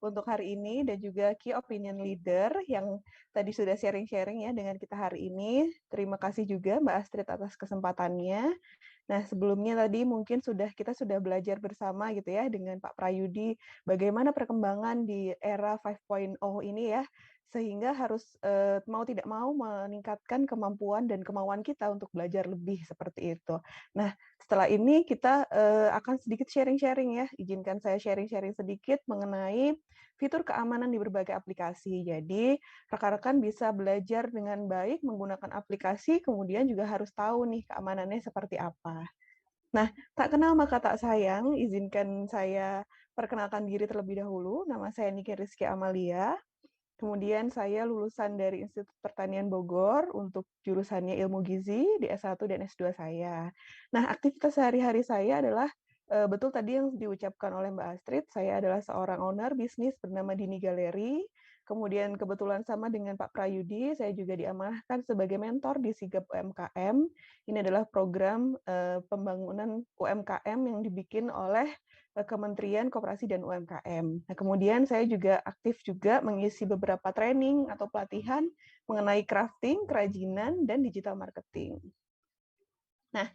untuk hari ini dan juga key opinion leader yang tadi sudah sharing-sharing ya dengan kita hari ini. Terima kasih juga Mbak Astrid atas kesempatannya. Nah, sebelumnya tadi mungkin kita sudah belajar bersama gitu ya dengan Pak Prayudi bagaimana perkembangan di era 5.0 ini ya, sehingga harus mau tidak mau meningkatkan kemampuan dan kemauan kita untuk belajar lebih seperti itu. Nah, setelah ini kita akan sedikit sharing-sharing ya. Izinkan saya sharing-sharing sedikit mengenai fitur keamanan di berbagai aplikasi. Jadi, rekan-rekan bisa belajar dengan baik menggunakan aplikasi, kemudian juga harus tahu nih keamanannya seperti apa. Nah, tak kenal maka tak sayang, izinkan saya perkenalkan diri terlebih dahulu. Nama saya Niken Rizky Amalia. Kemudian saya lulusan dari Institut Pertanian Bogor untuk jurusannya Ilmu Gizi di S1 dan S2 saya. Nah, aktivitas sehari-hari saya adalah betul tadi yang diucapkan oleh Mbak Astrid, saya adalah seorang owner bisnis bernama Dini Gallery. Kemudian kebetulan sama dengan Pak Prayudi, saya juga diamanahkan sebagai mentor di Sigap UMKM. Ini adalah program pembangunan UMKM yang dibikin oleh Kementerian Koperasi dan UMKM. Nah, kemudian saya juga aktif juga mengisi beberapa training atau pelatihan mengenai crafting, kerajinan, dan digital marketing. Nah,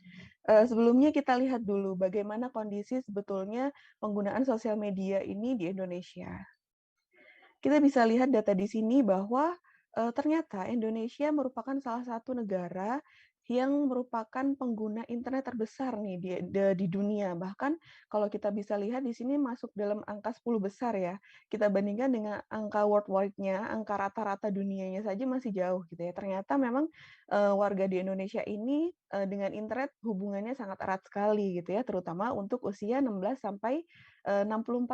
sebelumnya kita lihat dulu bagaimana kondisi sebetulnya penggunaan sosial media ini di Indonesia. Kita bisa lihat data di sini bahwa ternyata Indonesia merupakan salah satu negara yang merupakan pengguna internet terbesar nih di dunia. Bahkan kalau kita bisa lihat di sini masuk dalam angka 10 besar ya. Kita bandingkan dengan angka worldwide-nya, angka rata-rata dunianya saja masih jauh gitu ya. Ternyata memang warga di Indonesia ini dengan internet hubungannya sangat erat sekali gitu ya, terutama untuk usia 16 sampai 64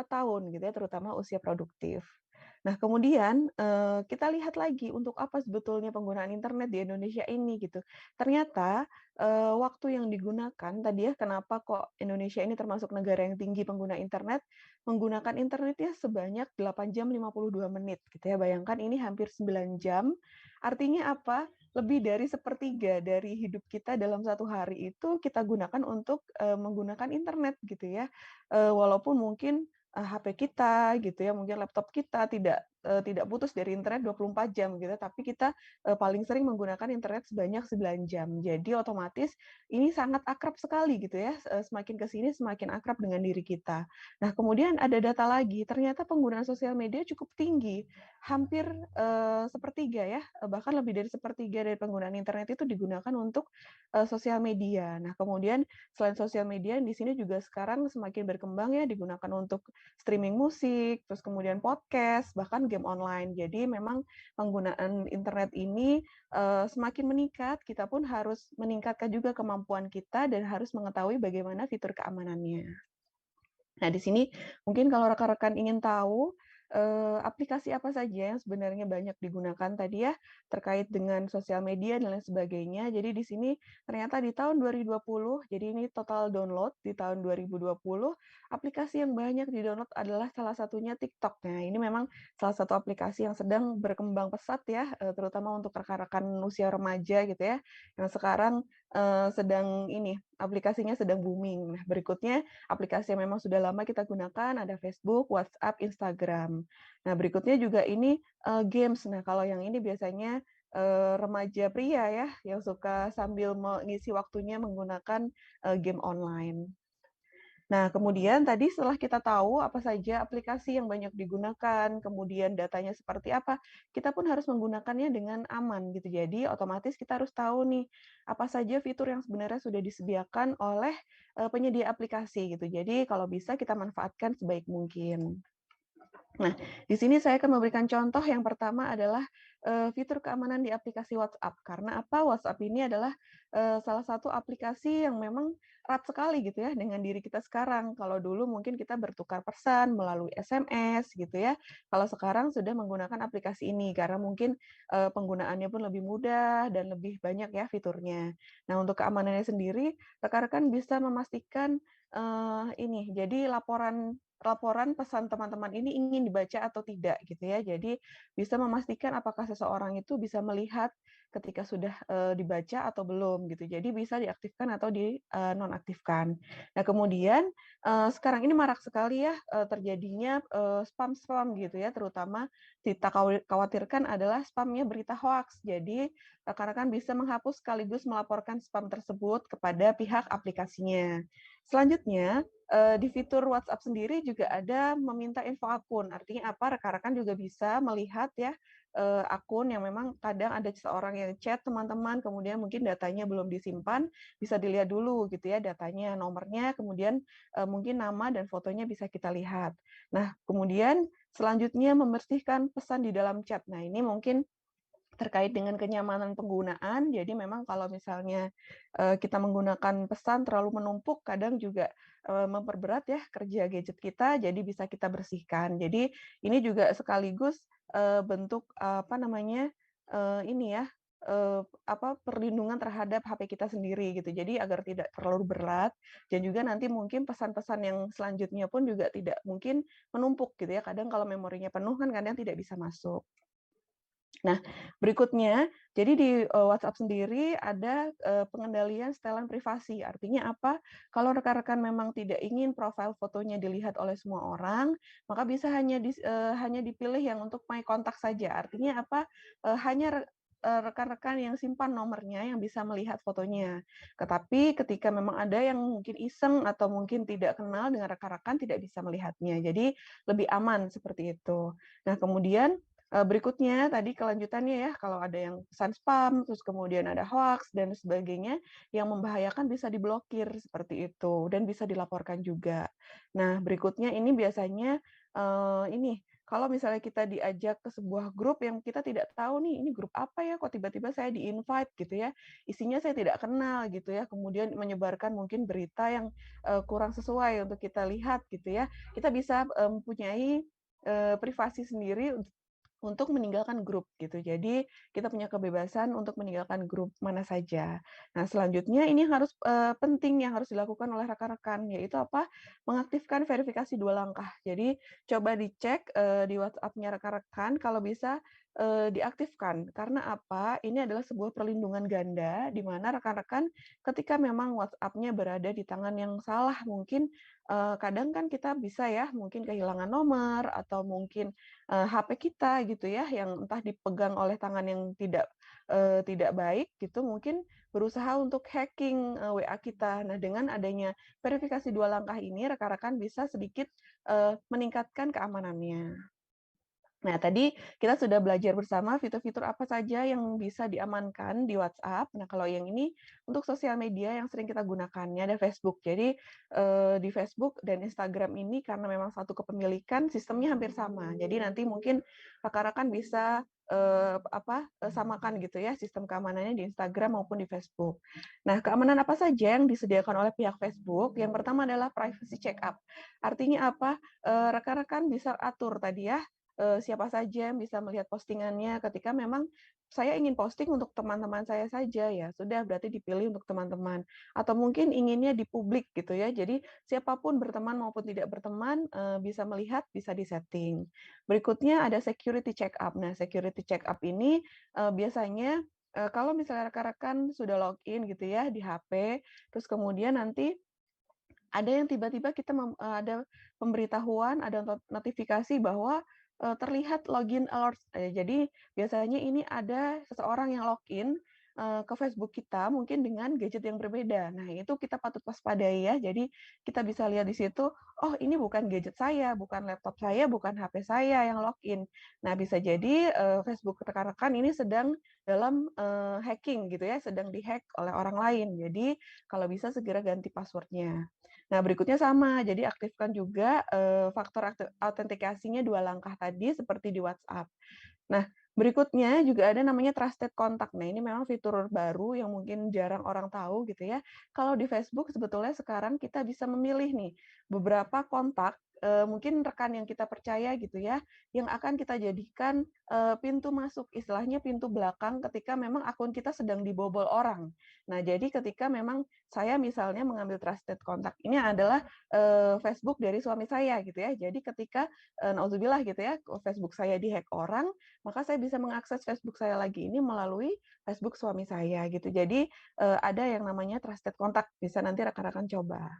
tahun gitu ya, terutama usia produktif. Nah, kemudian kita lihat lagi untuk apa sebetulnya penggunaan internet di Indonesia ini gitu. Ternyata waktu yang digunakan tadi ya, kenapa kok Indonesia ini termasuk negara yang tinggi pengguna internet, menggunakan internetnya sebanyak 8 jam 52 menit gitu ya. Bayangkan ini hampir 9 jam. Artinya apa? Lebih dari sepertiga dari hidup kita dalam satu hari itu kita gunakan untuk menggunakan internet gitu ya. Walaupun mungkin HP kita gitu ya, mungkin laptop kita tidak putus dari internet 24 jam gitu, tapi kita paling sering menggunakan internet sebanyak 9 jam. Jadi otomatis ini sangat akrab sekali gitu ya, semakin ke sini semakin akrab dengan diri kita. Nah, kemudian ada data lagi, ternyata penggunaan sosial media cukup tinggi. Hampir sepertiga ya, bahkan lebih dari sepertiga dari penggunaan internet itu digunakan untuk sosial media. Nah, kemudian selain sosial media di sini juga sekarang semakin berkembang ya, digunakan untuk streaming musik, terus kemudian podcast, bahkan game online. Jadi memang penggunaan internet ini semakin meningkat, kita pun harus meningkatkan juga kemampuan kita dan harus mengetahui bagaimana fitur keamanannya. Nah, di sini mungkin kalau rekan-rekan ingin tahu aplikasi apa saja yang sebenarnya banyak digunakan tadi ya terkait dengan sosial media dan lain sebagainya. Jadi di sini ternyata di tahun 2020, jadi ini total download di tahun 2020, aplikasi yang banyak di-download adalah salah satunya TikTok. Nah, ini memang salah satu aplikasi yang sedang berkembang pesat ya, terutama untuk rekan-rekan usia remaja gitu ya, yang sekarang aplikasinya sedang booming. Nah, berikutnya aplikasi yang memang sudah lama kita gunakan ada Facebook, WhatsApp, Instagram. Nah, berikutnya juga ini games. Nah, kalau yang ini biasanya remaja pria ya yang suka sambil mengisi waktunya menggunakan game online. Nah, kemudian tadi setelah kita tahu apa saja aplikasi yang banyak digunakan, kemudian datanya seperti apa, kita pun harus menggunakannya dengan aman gitu. Jadi otomatis kita harus tahu nih apa saja fitur yang sebenarnya sudah disediakan oleh penyedia aplikasi gitu. Jadi kalau bisa kita manfaatkan sebaik mungkin. Nah, di sini saya akan memberikan contoh yang pertama adalah fitur keamanan di aplikasi WhatsApp. Karena apa? WhatsApp ini adalah salah satu aplikasi yang memang erat sekali gitu ya dengan diri kita sekarang. Kalau dulu mungkin kita bertukar pesan melalui SMS gitu ya. Kalau sekarang sudah menggunakan aplikasi ini karena mungkin penggunaannya pun lebih mudah dan lebih banyak ya fiturnya. Nah, untuk keamanannya sendiri, rekan-rekan bisa memastikan ini. Jadi laporan pesan teman-teman ini ingin dibaca atau tidak gitu ya. Jadi bisa memastikan apakah seseorang itu bisa melihat ketika sudah dibaca atau belum gitu. Jadi bisa diaktifkan atau di nonaktifkan. Nah, kemudian sekarang ini marak sekali ya terjadinya spam-spam gitu ya, terutama kita khawatirkan adalah spamnya berita hoax. Jadi rekan-rekan bisa menghapus sekaligus melaporkan spam tersebut kepada pihak aplikasinya. Selanjutnya, di fitur WhatsApp sendiri juga ada meminta info akun. Artinya apa? Rekan-rekan juga bisa melihat ya akun yang memang kadang ada seseorang yang chat teman-teman, kemudian mungkin datanya belum disimpan, bisa dilihat dulu gitu ya datanya, nomornya, kemudian mungkin nama dan fotonya bisa kita lihat. Nah, kemudian selanjutnya membersihkan pesan di dalam chat. Nah, ini mungkin terkait dengan kenyamanan penggunaan. Jadi memang kalau misalnya kita menggunakan pesan terlalu menumpuk, kadang juga memperberat ya kerja gadget kita, jadi bisa kita bersihkan. Jadi ini juga sekaligus bentuk apa namanya ini ya perlindungan terhadap HP kita sendiri gitu. Jadi agar tidak terlalu berat dan juga nanti mungkin pesan-pesan yang selanjutnya pun juga tidak mungkin menumpuk gitu ya. Kadang kalau memorinya penuh kan kadang tidak bisa masuk. Nah, berikutnya, jadi di WhatsApp sendiri ada pengendalian setelan privasi. Artinya apa? Kalau rekan-rekan memang tidak ingin profil fotonya dilihat oleh semua orang, maka bisa hanya dipilih yang untuk my kontak saja. Artinya apa? Hanya rekan-rekan yang simpan nomornya yang bisa melihat fotonya. Tetapi ketika memang ada yang mungkin iseng atau mungkin tidak kenal dengan rekan-rekan tidak bisa melihatnya. Jadi lebih aman seperti itu. Nah, kemudian berikutnya tadi kelanjutannya ya, kalau ada yang pesan spam, terus kemudian ada hoax dan sebagainya yang membahayakan bisa diblokir seperti itu dan bisa dilaporkan juga. Nah, berikutnya ini biasanya ini kalau misalnya kita diajak ke sebuah grup yang kita tidak tahu nih ini grup apa ya, kok tiba-tiba saya di-invite gitu ya, isinya saya tidak kenal gitu ya, kemudian menyebarkan mungkin berita yang kurang sesuai untuk kita lihat gitu ya, kita bisa mempunyai privasi sendiri untuk meninggalkan grup gitu. Jadi kita punya kebebasan untuk meninggalkan grup mana saja. Nah, selanjutnya ini harus penting yang harus dilakukan oleh rekan-rekan yaitu apa? Mengaktifkan verifikasi 2 langkah. Jadi coba dicek di WhatsApp-nya rekan-rekan kalau bisa diaktifkan. Karena apa? Ini adalah sebuah perlindungan ganda di mana rekan-rekan ketika memang WhatsApp-nya berada di tangan yang salah mungkin kadang kan kita bisa ya mungkin kehilangan nomor atau mungkin HP kita gitu ya, yang entah dipegang oleh tangan yang tidak baik gitu, mungkin berusaha untuk hacking WA kita. Nah, dengan adanya verifikasi 2 langkah ini, rekan-rekan bisa sedikit meningkatkan keamanannya. Nah, tadi kita sudah belajar bersama fitur-fitur apa saja yang bisa diamankan di WhatsApp. Nah, kalau yang ini untuk sosial media yang sering kita gunakan, ini ada Facebook. Jadi, di Facebook dan Instagram ini karena memang satu kepemilikan, sistemnya hampir sama. Jadi nanti mungkin rekan-rekan bisa, samakan gitu ya sistem keamanannya di Instagram maupun di Facebook. Nah, keamanan apa saja yang disediakan oleh pihak Facebook? Yang pertama adalah privacy check up. Artinya apa? Rekan-rekan bisa atur tadi ya, siapa saja yang bisa melihat postingannya ketika memang saya ingin posting untuk teman-teman saya saja, ya sudah berarti dipilih untuk teman-teman. Atau mungkin inginnya di publik gitu ya, jadi siapapun berteman maupun tidak berteman, bisa melihat, bisa disetting. Berikutnya ada security check up. Nah, security check up ini, biasanya kalau misalnya rekan-rekan sudah login gitu ya di HP, terus kemudian nanti ada yang tiba-tiba ada pemberitahuan, ada notifikasi bahwa terlihat login alert. Jadi biasanya ini ada seseorang yang login ke Facebook kita mungkin dengan gadget yang berbeda. Nah, itu kita patut waspadai ya. Jadi kita bisa lihat di situ, oh ini bukan gadget saya, bukan laptop saya, bukan HP saya yang login. Nah, bisa jadi Facebook rekan-rekan ini sedang dalam hacking gitu ya, sedang dihack oleh orang lain. Jadi kalau bisa segera ganti passwordnya. Nah, berikutnya sama, jadi aktifkan juga faktor autentikasinya 2 langkah tadi seperti di WhatsApp. Nah, berikutnya juga ada namanya trusted contact. Nah, ini memang fitur baru yang mungkin jarang orang tahu gitu ya. Kalau di Facebook sebetulnya sekarang kita bisa memilih nih beberapa kontak, mungkin rekan yang kita percaya gitu ya, yang akan kita jadikan pintu masuk, istilahnya pintu belakang ketika memang akun kita sedang dibobol orang. Nah, jadi ketika memang saya misalnya mengambil trusted contact ini adalah Facebook dari suami saya gitu ya. Jadi ketika nauzubillah gitu ya, Facebook saya dihack orang, maka saya bisa mengakses Facebook saya lagi ini melalui Facebook suami saya gitu. Jadi ada yang namanya trusted contact, bisa nanti rekan-rekan coba.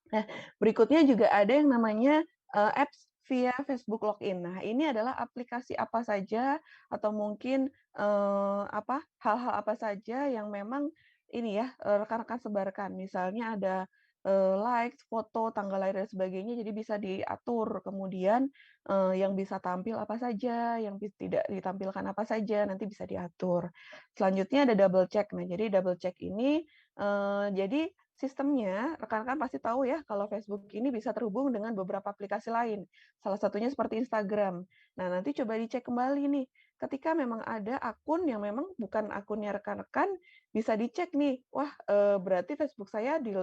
Nah, berikutnya juga ada yang namanya apps via Facebook Login. Nah, ini adalah aplikasi apa saja atau mungkin hal-hal apa saja yang memang ini ya rekan-rekan sebarkan. Misalnya ada likes, foto, tanggal lahir dan sebagainya, jadi bisa diatur. Kemudian yang bisa tampil apa saja, yang tidak ditampilkan apa saja, nanti bisa diatur. Selanjutnya ada double check. Nah, jadi double check ini jadi sistemnya, rekan-rekan pasti tahu ya kalau Facebook ini bisa terhubung dengan beberapa aplikasi lain. Salah satunya seperti Instagram. Nah, nanti coba dicek kembali nih. Ketika memang ada akun yang memang bukan akunnya rekan-rekan, bisa dicek nih. Wah, berarti Facebook saya di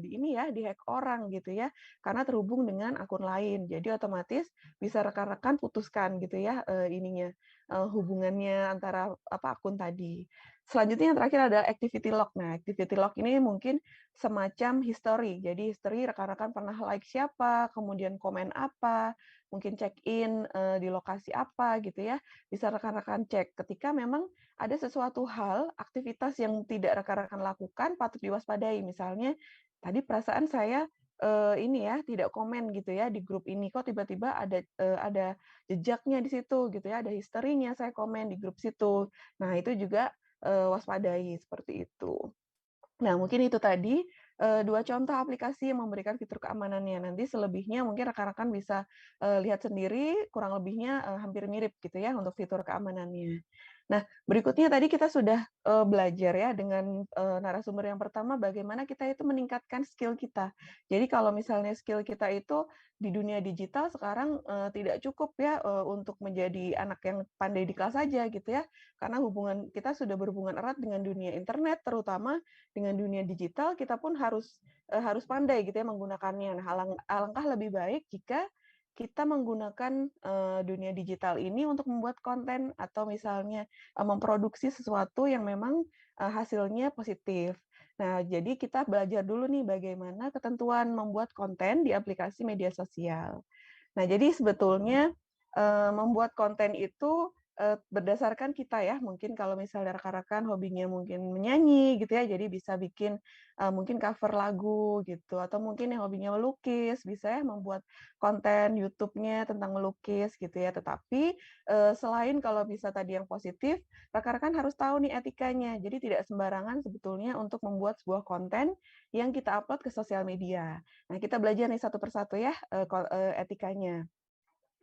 ini ya, dihack orang gitu ya, karena terhubung dengan akun lain. Jadi otomatis bisa rekan-rekan putuskan gitu ya ininya hubungannya antara akun tadi. Selanjutnya yang terakhir ada activity log. Nah, activity log ini mungkin semacam history. Jadi history rekan-rekan pernah like siapa, kemudian komen apa, mungkin check-in di lokasi apa gitu ya. Bisa rekan-rekan cek ketika memang ada sesuatu hal, aktivitas yang tidak rekan-rekan lakukan patut diwaspadai. Misalnya tadi perasaan saya ini ya tidak komen gitu ya di grup ini, kok tiba-tiba ada jejaknya di situ gitu ya, ada historinya saya komen di grup situ. Nah, itu juga waspadai seperti itu. Nah, mungkin itu tadi 2 contoh aplikasi yang memberikan fitur keamanannya. Nanti selebihnya mungkin rekan-rekan bisa lihat sendiri, kurang lebihnya hampir mirip gitu ya untuk fitur keamanannya. Nah, berikutnya tadi kita sudah belajar ya dengan narasumber yang pertama bagaimana kita itu meningkatkan skill kita. Jadi kalau misalnya skill kita itu di dunia digital sekarang tidak cukup ya untuk menjadi anak yang pandai di kelas saja gitu ya. Karena hubungan kita sudah berhubungan erat dengan dunia internet, terutama dengan dunia digital, kita pun harus pandai gitu ya menggunakannya. Nah, alangkah lebih baik jika kita menggunakan dunia digital ini untuk membuat konten atau misalnya memproduksi sesuatu yang memang hasilnya positif. Nah, jadi kita belajar dulu nih bagaimana ketentuan membuat konten di aplikasi media sosial. Nah, jadi sebetulnya membuat konten itu berdasarkan kita ya, mungkin kalau misalnya rekan-rekan hobinya mungkin menyanyi gitu ya, jadi bisa bikin mungkin cover lagu gitu, atau mungkin yang hobinya melukis, bisa ya membuat konten YouTube-nya tentang melukis gitu ya. Tetapi selain kalau bisa tadi yang positif, rekan-rekan harus tahu nih etikanya. Jadi tidak sembarangan sebetulnya untuk membuat sebuah konten yang kita upload ke sosial media. Nah, kita belajar nih satu persatu ya etikanya.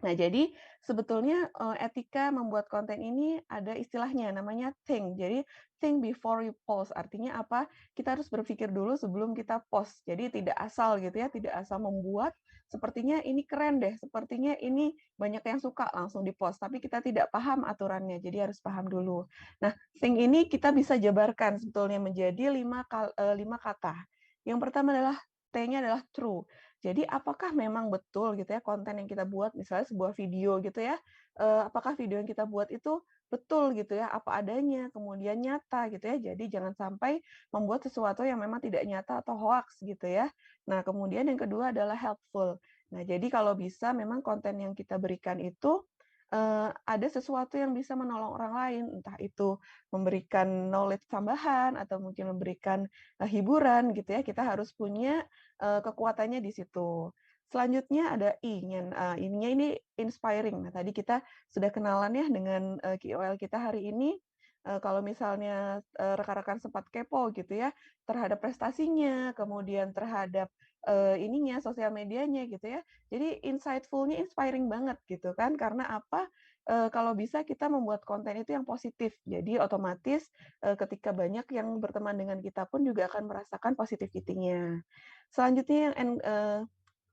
Nah, jadi sebetulnya etika membuat konten ini ada istilahnya namanya think. Jadi think before you post. Artinya apa? Kita harus berpikir dulu sebelum kita post. Jadi tidak asal gitu ya, tidak asal membuat sepertinya ini keren deh, sepertinya ini banyak yang suka langsung dipost, tapi kita tidak paham aturannya. Jadi harus paham dulu. Nah, think ini kita bisa jabarkan sebetulnya menjadi 5 kata. Yang pertama adalah T-nya adalah true. Jadi apakah memang betul gitu ya konten yang kita buat, misalnya sebuah video gitu ya, apakah video yang kita buat itu betul gitu ya, apa adanya, kemudian nyata gitu ya. Jadi jangan sampai membuat sesuatu yang memang tidak nyata atau hoax gitu ya. Nah, kemudian yang kedua adalah helpful. Nah, jadi kalau bisa memang konten yang kita berikan itu ada sesuatu yang bisa menolong orang lain, entah itu memberikan knowledge tambahan atau mungkin memberikan hiburan gitu ya, kita harus punya kekuatannya di situ. Selanjutnya ada I-nya, ininya ini inspiring. Nah, tadi kita sudah kenalan ya dengan KOL kita hari ini. Kalau misalnya rekan-rekan sempat kepo gitu ya terhadap prestasinya, kemudian terhadap ininya sosial medianya gitu ya. Jadi insightful-nya inspiring banget gitu kan. Karena apa? Kalau bisa kita membuat konten itu yang positif. Jadi otomatis ketika banyak yang berteman dengan kita pun juga akan merasakan positivity-nya. Selanjutnya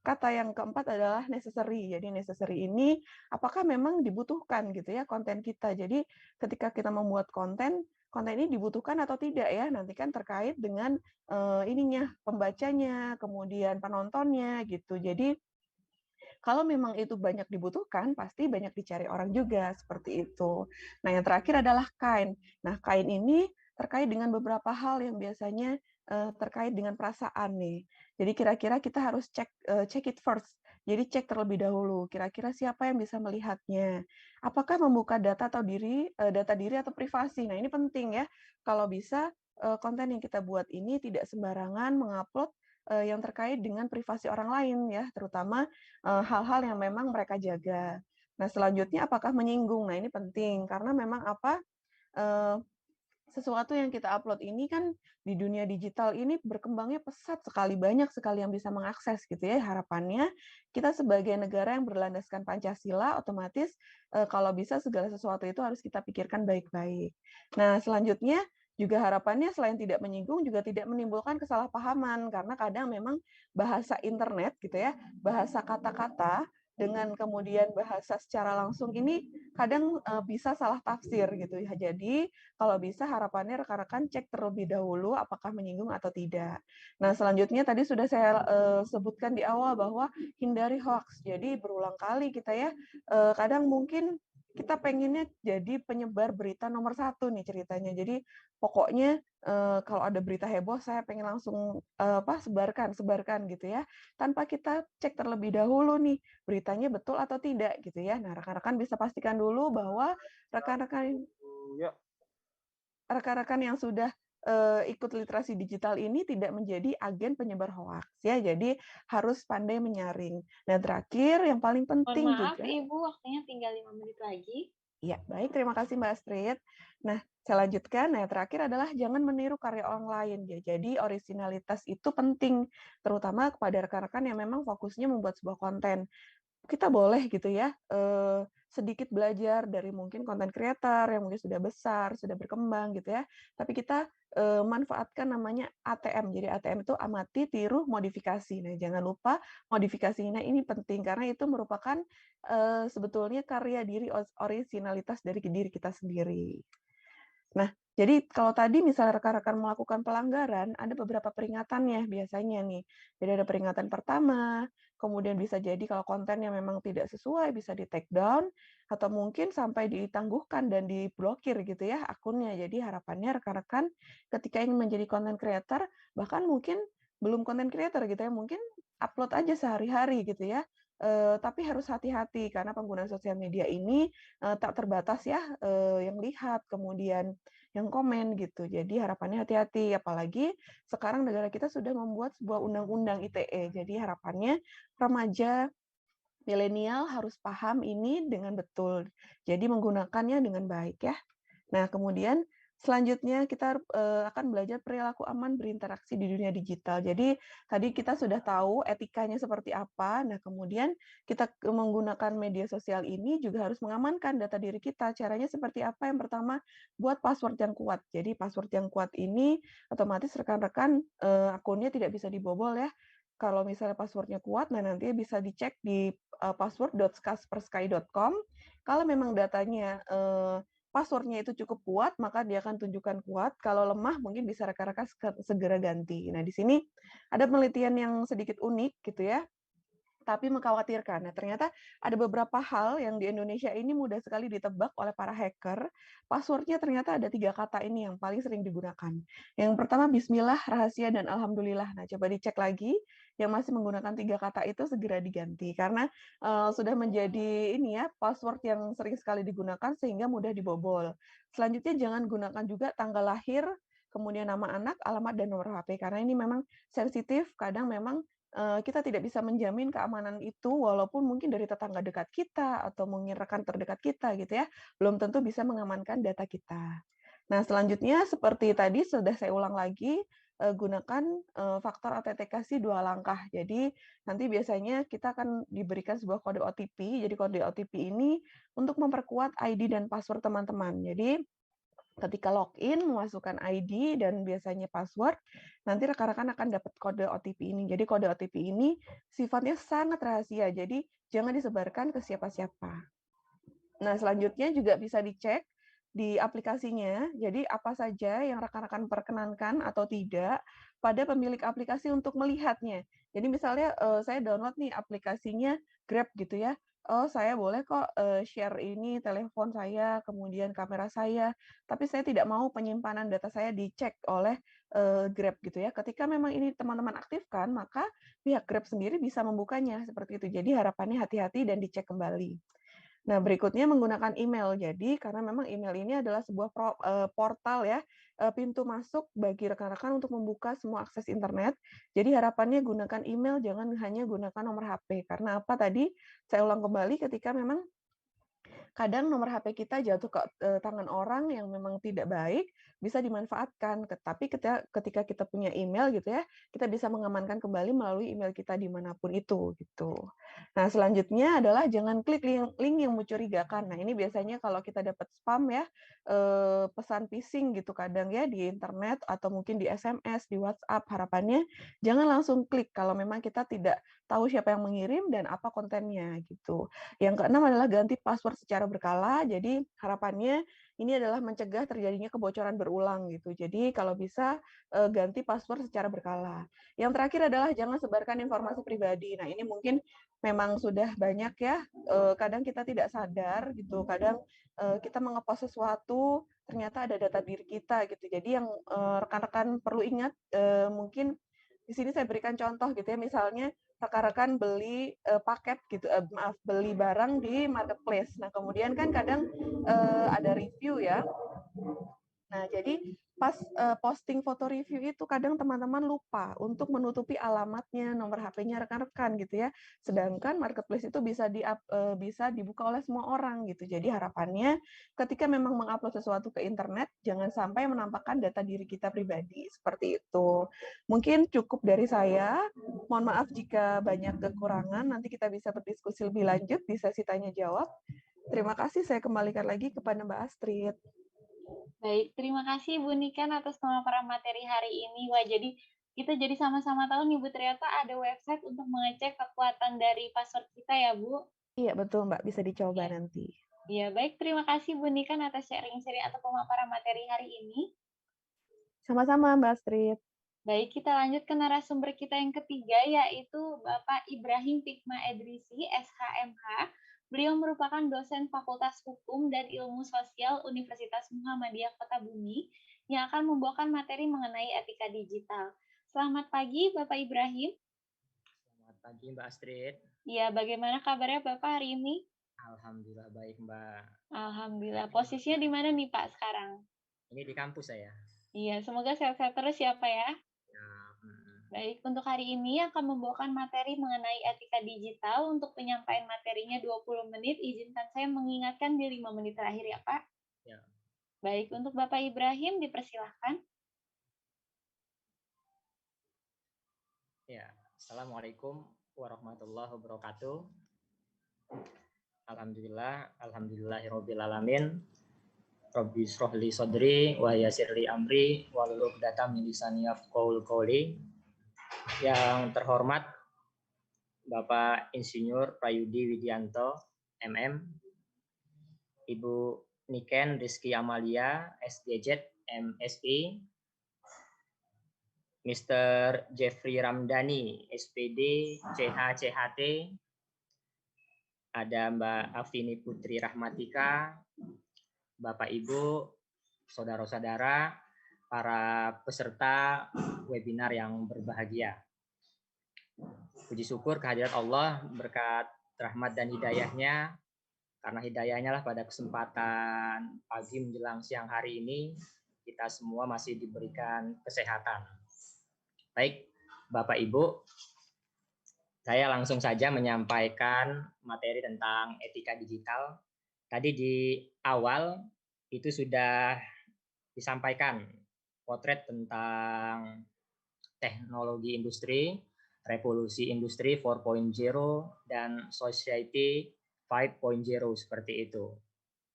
kata yang keempat adalah necessary. Jadi necessary ini apakah memang dibutuhkan gitu ya konten kita. Jadi ketika kita membuat konten, konten ini dibutuhkan atau tidak ya. Nanti kan terkait dengan ininya pembacanya, kemudian penontonnya gitu. Jadi kalau memang itu banyak dibutuhkan, pasti banyak dicari orang juga, seperti itu. Nah, yang terakhir adalah kind. Nah, kind ini terkait dengan beberapa hal yang biasanya terkait dengan perasaan nih. Jadi kira-kira kita harus check it first. Jadi cek terlebih dahulu, kira-kira siapa yang bisa melihatnya. Apakah membuka data data diri atau privasi. Nah, ini penting ya. Kalau bisa konten yang kita buat ini tidak sembarangan mengupload yang terkait dengan privasi orang lain ya, terutama hal-hal yang memang mereka jaga. Nah, selanjutnya apakah menyinggung? Nah, ini penting karena memang apa sesuatu yang kita upload ini kan di dunia digital ini berkembangnya pesat sekali, banyak sekali yang bisa mengakses gitu ya. Harapannya kita sebagai negara yang berlandaskan Pancasila otomatis kalau bisa segala sesuatu itu harus kita pikirkan baik-baik. Nah, selanjutnya juga harapannya selain tidak menyinggung juga tidak menimbulkan kesalahpahaman karena kadang memang bahasa internet gitu ya, bahasa kata-kata dengan kemudian bahasa secara langsung ini kadang bisa salah tafsir gitu ya. Jadi kalau bisa harapannya rekan-rekan cek terlebih dahulu apakah menyinggung atau tidak. Nah, selanjutnya tadi sudah saya sebutkan di awal bahwa hindari hoax. Jadi berulang kali kita ya kadang mungkin kita pengennya jadi penyebar berita nomor satu nih ceritanya. Jadi pokoknya kalau ada berita heboh saya pengen langsung sebarkan gitu ya. Tanpa kita cek terlebih dahulu nih beritanya betul atau tidak gitu ya. Nah, rekan-rekan bisa pastikan dulu bahwa rekan-rekan rekan-rekan yang sudah ikut literasi digital ini tidak menjadi agen penyebar hoaks ya. Jadi harus pandai menyaring. Dan terakhir yang paling Mohon penting maaf, juga. Ibu, waktunya tinggal 5 menit lagi. Ya, baik. Terima kasih Mbak Astrid. Nah, saya lanjutkan. Nah, yang terakhir adalah jangan meniru karya orang lain. Ya. Jadi originalitas itu penting, terutama kepada rekan-rekan yang memang fokusnya membuat sebuah konten. Kita boleh gitu ya, sedikit belajar dari mungkin konten creator yang mungkin sudah besar, sudah berkembang gitu ya. Tapi kita manfaatkan namanya ATM. Jadi ATM itu amati, tiru, modifikasi. Nah, jangan lupa modifikasinya ini penting karena itu merupakan sebetulnya karya diri originalitas dari diri kita sendiri. Nah, jadi kalau tadi misalnya rekan-rekan melakukan pelanggaran, ada beberapa peringatannya biasanya nih. Jadi ada peringatan pertama, kemudian bisa jadi kalau kontennya memang tidak sesuai bisa di take down, atau mungkin sampai ditangguhkan dan diblokir gitu ya akunnya. Jadi harapannya rekan-rekan ketika ingin menjadi content creator, bahkan mungkin belum content creator gitu ya, mungkin upload aja sehari-hari gitu ya. Tapi harus hati-hati karena penggunaan sosial media ini tak terbatas ya yang lihat, kemudian yang komen gitu. Jadi harapannya hati-hati, apalagi sekarang negara kita sudah membuat sebuah undang-undang ITE. Jadi harapannya remaja milenial harus paham ini dengan betul. Jadi menggunakannya dengan baik ya. Nah, kemudian selanjutnya kita akan belajar perilaku aman berinteraksi di dunia digital. Jadi tadi kita sudah tahu etikanya seperti apa. Nah, kemudian kita menggunakan media sosial ini juga harus mengamankan data diri kita. Caranya seperti apa? Yang pertama, buat password yang kuat. Jadi password yang kuat ini otomatis rekan-rekan akunnya tidak bisa dibobol ya. Kalau misalnya passwordnya kuat, nah nanti bisa dicek di password.kaspersky.com. Kalau memang datanya passwordnya itu cukup kuat, maka dia akan tunjukkan kuat. Kalau lemah, mungkin bisa rekan-rekan segera ganti. Nah, di sini ada penelitian yang sedikit unik gitu ya, tapi mengkhawatirkan. Nah, ternyata ada beberapa hal yang di Indonesia ini mudah sekali ditebak oleh para hacker. Passwordnya ternyata ada 3 kata ini yang paling sering digunakan. Yang pertama, bismillah, rahasia, dan alhamdulillah. Nah, coba dicek lagi. yang masih menggunakan 3 kata itu segera diganti karena sudah menjadi ini ya, password yang sering sekali digunakan sehingga mudah dibobol. Selanjutnya jangan gunakan juga tanggal lahir, kemudian nama anak, alamat, dan nomor HP karena ini memang sensitif, kadang memang kita tidak bisa menjamin keamanan itu walaupun mungkin dari tetangga dekat kita atau mungkin rekan terdekat kita gitu ya, belum tentu bisa mengamankan data kita. Nah, selanjutnya seperti tadi sudah saya ulang lagi, gunakan faktor autentikasi 2 langkah. Jadi nanti biasanya kita akan diberikan sebuah kode OTP. Jadi kode OTP ini untuk memperkuat ID dan password teman-teman. Jadi ketika login, memasukkan ID dan biasanya password, nanti rekan-rekan akan dapat kode OTP ini. Jadi kode OTP ini sifatnya sangat rahasia, jadi jangan disebarkan ke siapa-siapa. Nah, selanjutnya juga bisa dicek di aplikasinya, jadi apa saja yang rekan-rekan perkenankan atau tidak pada pemilik aplikasi untuk melihatnya. Jadi misalnya saya download nih aplikasinya Grab gitu ya, oh saya boleh kok share ini telepon saya, kemudian kamera saya, tapi saya tidak mau penyimpanan data saya dicek oleh Grab gitu ya. Ketika memang ini teman-teman aktifkan, maka pihak Grab sendiri bisa membukanya seperti itu. Jadi harapannya hati-hati dan dicek kembali. Nah, berikutnya menggunakan email. Jadi, karena memang email ini adalah sebuah portal ya, pintu masuk bagi rekan-rekan untuk membuka semua akses internet. Jadi harapannya gunakan email, jangan hanya gunakan nomor HP. Karena apa tadi? Saya ulang kembali ketika memang kadang nomor HP kita jatuh ke tangan orang yang memang tidak baik, bisa dimanfaatkan. Tapi ketika kita punya email gitu ya, kita bisa mengamankan kembali melalui email kita dimanapun itu gitu. Nah, selanjutnya adalah jangan klik link yang mencurigakan. Nah, ini biasanya kalau kita dapat spam ya, pesan phishing gitu kadang ya di internet atau mungkin di SMS, di WhatsApp, harapannya jangan langsung klik kalau memang kita tidak tahu siapa yang mengirim dan apa kontennya gitu. Yang keenam adalah ganti password secara berkala. Jadi harapannya ini adalah mencegah terjadinya kebocoran berulang gitu. Jadi kalau bisa ganti password secara berkala. Yang terakhir adalah jangan sebarkan informasi pribadi. Nah, ini mungkin memang sudah banyak ya. Kadang kita tidak sadar gitu. Kadang kita mengepost sesuatu ternyata ada data diri kita gitu. Jadi yang rekan-rekan perlu ingat mungkin di sini saya berikan contoh gitu ya. Misalnya rekan-rekan beli paket gitu, beli barang di marketplace. Nah, kemudian kan kadang ada review ya. Nah, jadi pas posting foto review itu kadang teman-teman lupa untuk menutupi alamatnya, nomor HP-nya rekan-rekan gitu ya. Sedangkan marketplace itu bisa dibuka oleh semua orang gitu. Jadi harapannya ketika memang mengupload sesuatu ke internet, jangan sampai menampakkan data diri kita pribadi seperti itu. Mungkin cukup dari saya. Mohon maaf jika banyak kekurangan. Nanti kita bisa berdiskusi lebih lanjut di sesi tanya jawab. Terima kasih. Saya kembalikan lagi kepada Mbak Astrid. Baik, terima kasih Bu Niken atas pemaparan materi hari ini. Wah, jadi kita jadi sama-sama tahu nih Bu, ternyata ada website untuk mengecek kekuatan dari password kita ya Bu. Iya, betul Mbak. Bisa dicoba nanti. Iya, baik. Terima kasih Bu Niken atas sharing-sharing atau pemaparan materi hari ini. Sama-sama Mbak Astrid. Baik, kita lanjut ke narasumber kita yang ketiga, yaitu Bapak Ibrahim Fikma Edrisi, SHMH. Beliau merupakan dosen Fakultas Hukum dan Ilmu Sosial Universitas Muhammadiyah Kota Bumi yang akan membawakan materi mengenai etika digital. Selamat pagi, Bapak Ibrahim. Selamat pagi, Mbak Astrid. Ya, bagaimana kabarnya Bapak hari ini? Alhamdulillah baik, Mbak. Alhamdulillah. Posisinya di mana nih, Pak, sekarang? Ini di kampus saya. Iya, semoga sehat-sehat terus ya, Pak ya. Baik, untuk hari ini akan membawakan materi mengenai etika digital. Untuk penyampaian materinya 20 menit, izinkan saya mengingatkan di 5 menit terakhir ya, Pak. Ya. Baik, untuk Bapak Ibrahim, dipersilahkan. Ya, Assalamualaikum warahmatullahi wabarakatuh. Alhamdulillahirrabbilalamin. Rabbi shrahli sadri wa yassirli amri wahlul 'uqdatam min lisani yafqahul qawli. Yang terhormat Bapak Insinyur Prayudi Widianto, MM, Ibu Niken Rizky Amalia, SDZ, MSI, Mr. Jeffrey Ramdhani, SPD, CHCHT, ada Mbak Afini Putri Rahmatika, Bapak Ibu, saudara-saudara, para peserta webinar yang berbahagia. Puji syukur kehadirat Allah, berkat rahmat dan hidayahnya, karena hidayahnya lah pada kesempatan pagi menjelang siang hari ini, kita semua masih diberikan kesehatan. Baik, Bapak Ibu, saya langsung saja menyampaikan materi tentang etika digital. Tadi di awal itu sudah disampaikan potret tentang teknologi industri, revolusi industri 4.0, dan society 5.0 seperti itu.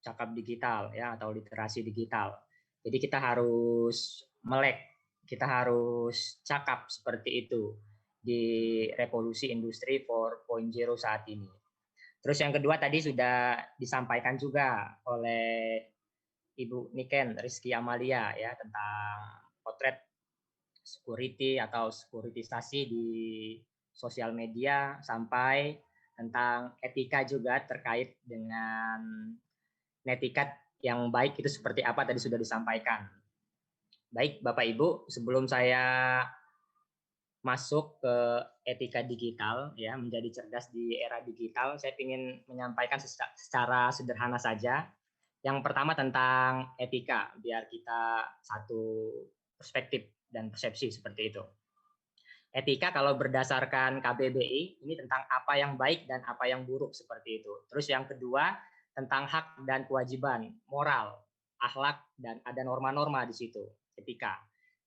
Cakap digital ya, atau literasi digital. Jadi kita harus melek, kita harus cakap seperti itu di revolusi industri 4.0 saat ini. Terus yang kedua tadi sudah disampaikan juga oleh Ibu Niken Rizky Amalia ya, tentang potret security atau sekuritisasi di sosial media, sampai tentang etika juga terkait dengan netiquette yang baik itu seperti apa tadi sudah disampaikan. Baik Bapak Ibu, sebelum saya masuk ke etika digital ya, menjadi cerdas di era digital, saya ingin menyampaikan secara sederhana saja. Yang pertama tentang etika, biar kita satu perspektif dan persepsi seperti itu. Etika kalau berdasarkan KBBI ini tentang apa yang baik dan apa yang buruk seperti itu. Terus yang kedua tentang hak dan kewajiban, moral, akhlak, dan ada norma-norma di situ, etika.